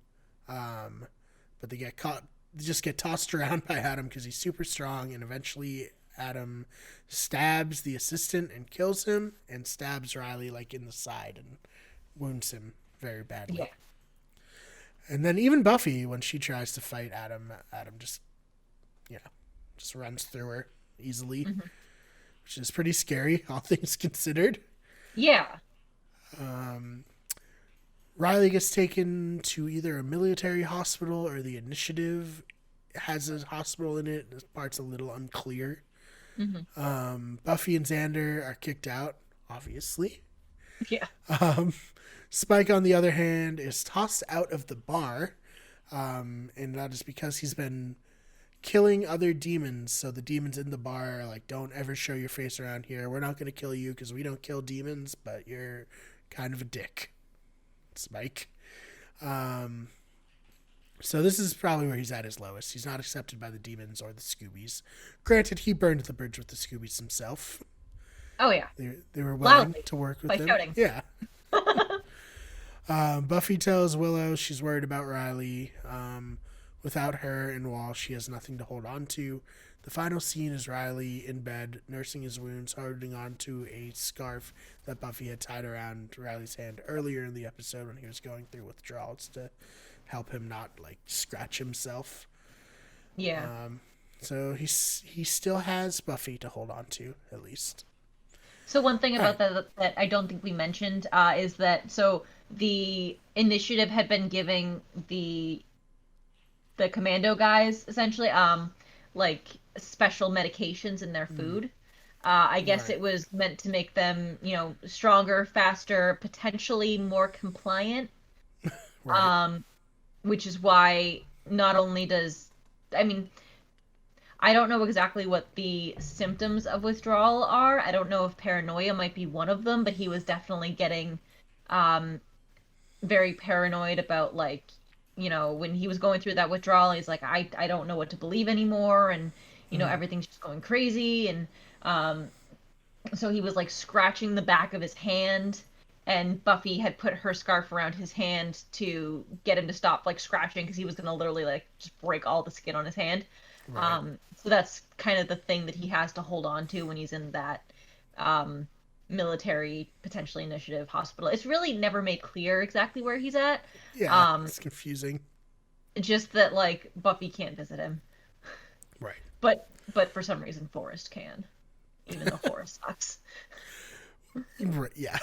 But they get caught. They just get tossed around by Adam because he's super strong, and eventually Adam stabs the assistant and kills him, and stabs Riley like in the side and wounds him very badly. Yeah. And then even Buffy, when she tries to fight Adam just runs through her easily, which is pretty scary, all things considered. Yeah. Riley gets taken to either a military hospital or the initiative has a hospital in it. This part's a little unclear. Buffy and Xander are kicked out, obviously. Yeah. Spike, on the other hand, is tossed out of the bar, and that is because he's been killing other demons. So the demons in the bar are like, "Don't ever show your face around here. We're not going to kill you because we don't kill demons, but you're kind of a dick, Spike." So this is probably where he's at his lowest. He's not accepted by the demons or the Scoobies. Granted, he burned the bridge with the Scoobies himself. Oh yeah. They were willing Loudly, to work with by him. shouting. Yeah. Buffy tells Willow she's worried about Riley. Without her and Walsh, she has nothing to hold on to. The final scene is Riley in bed, nursing his wounds, holding on to a scarf that Buffy had tied around Riley's hand earlier in the episode when he was going through withdrawals to help him not like scratch himself. Yeah. So he still has Buffy to hold on to, at least. So one thing about that I don't think we mentioned is that the initiative had been giving the commando guys essentially like special medications in their food. I guess it was meant to make them, stronger, faster, potentially more compliant. Right. Which is why not only I don't know exactly what the symptoms of withdrawal are. I don't know if paranoia might be one of them, but he was definitely getting very paranoid about, like, when he was going through that withdrawal, he's like, I don't know what to believe anymore, and everything's just going crazy, and so he was like scratching the back of his hand, and Buffy had put her scarf around his hand to get him to stop like scratching because he was gonna literally like just break all the skin on his hand. Right. So that's kind of the thing that he has to hold on to when he's in that military potentially initiative hospital. It's really never made clear exactly where he's at. Yeah, it's confusing. Just that like Buffy can't visit him, Right. but for some reason Forrest can, even though Forrest sucks. Right. Yeah.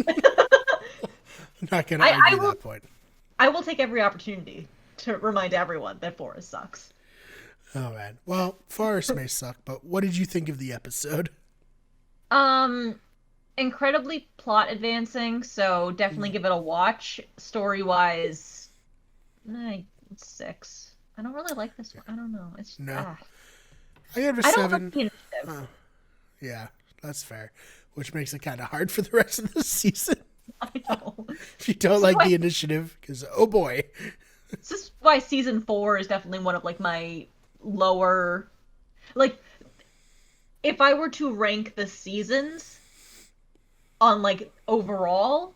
I'm not gonna argue that point. I will take every opportunity to remind everyone that Forrest sucks. Oh man. Well, Forrest may suck, but what did you think of the episode? Incredibly plot advancing, so definitely give it a watch. Story wise, 6. I don't really like this one. I don't know. It's no. I gave it a I 7. Don't like the initiative. Oh, yeah, that's fair. Which makes it kind of hard for the rest of the season. I know. If you don't like the initiative, because oh boy. This is why season 4 is definitely one of like my lower, like, if I were to rank the seasons on like overall,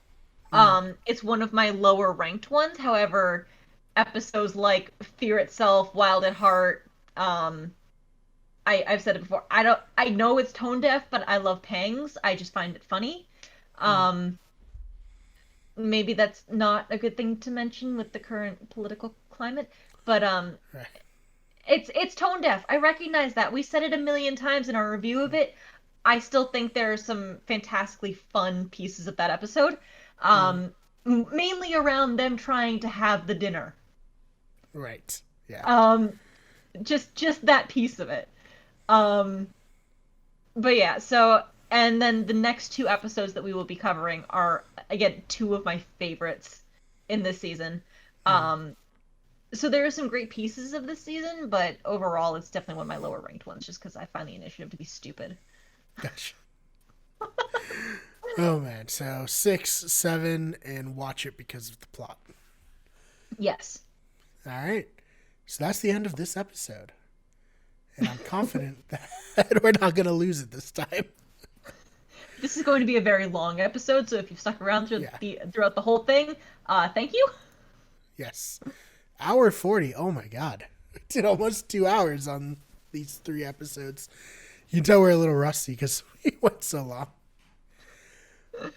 it's one of my lower ranked ones. However, episodes like Fear Itself, Wild at Heart, I've said it before. I know it's tone deaf, but I love Pangs. I just find it funny. Maybe that's not a good thing to mention with the current political climate, but Right. it's tone deaf. I recognize that. We said it a million times in our review of it. I still think there are some fantastically fun pieces of that episode. Mainly around them trying to have the dinner. Right. Yeah. Just that piece of it. But yeah, so and then the next 2 episodes that we will be covering are again 2 of my favorites in this season. So there are some great pieces of this season, but overall it's definitely one of my lower ranked ones just because I find the initiative to be stupid. Gosh. Oh man. So 6, 7, and watch it because of the plot. Yes. All right. So that's the end of this episode. And I'm confident that we're not going to lose it this time. This is going to be a very long episode, so if you've stuck around throughout the whole thing, thank you. Yes. Hour 40. Oh my God. We did almost 2 hours on these 3 episodes. You can tell we're a little rusty because we went so long.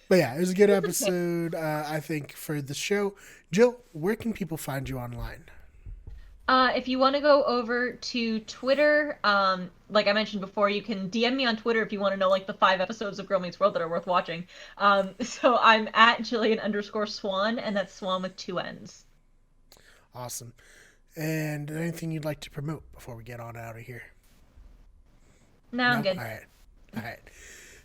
But yeah, it was a good episode, I think, for the show. Jill, where can people find you online? If you want to go over to Twitter, like I mentioned before, you can DM me on Twitter if you want to know like the 5 episodes of Girl Meets World that are worth watching. So I'm at Jillian_Swan, and that's Swan with 2 N's. Awesome. And anything you'd like to promote before we get on out of here? No, I'm good. All right.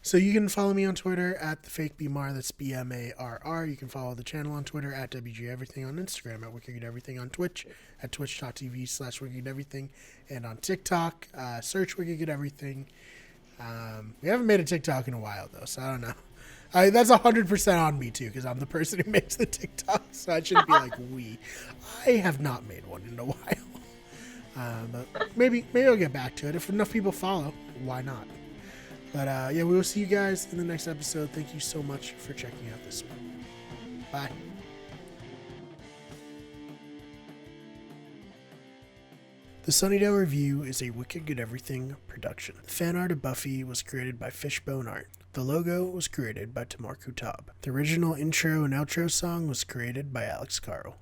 So you can follow me on Twitter at @theFakeBMar. That's BMARR. You can follow the channel on Twitter at WGEverything, on Instagram at WickedEverything, on Twitch at twitch.tv/WickedEverything, and on TikTok, search WickedEverything. We haven't made a TikTok in a while though, so I don't know. That's 100% on me too, because I'm the person who makes the TikTok, so I shouldn't be like we. I have not made one in a while, but maybe I'll get back to it if enough people follow. Why not? But yeah, we will see you guys in the next episode. Thank you so much for checking out this one. Bye. The Sunnydale Review is a Wicked Good Everything production. The fan art of Buffy was created by Fishbone Art. The logo was created by Tamar Kutab. The original intro and outro song was created by Alex Carl.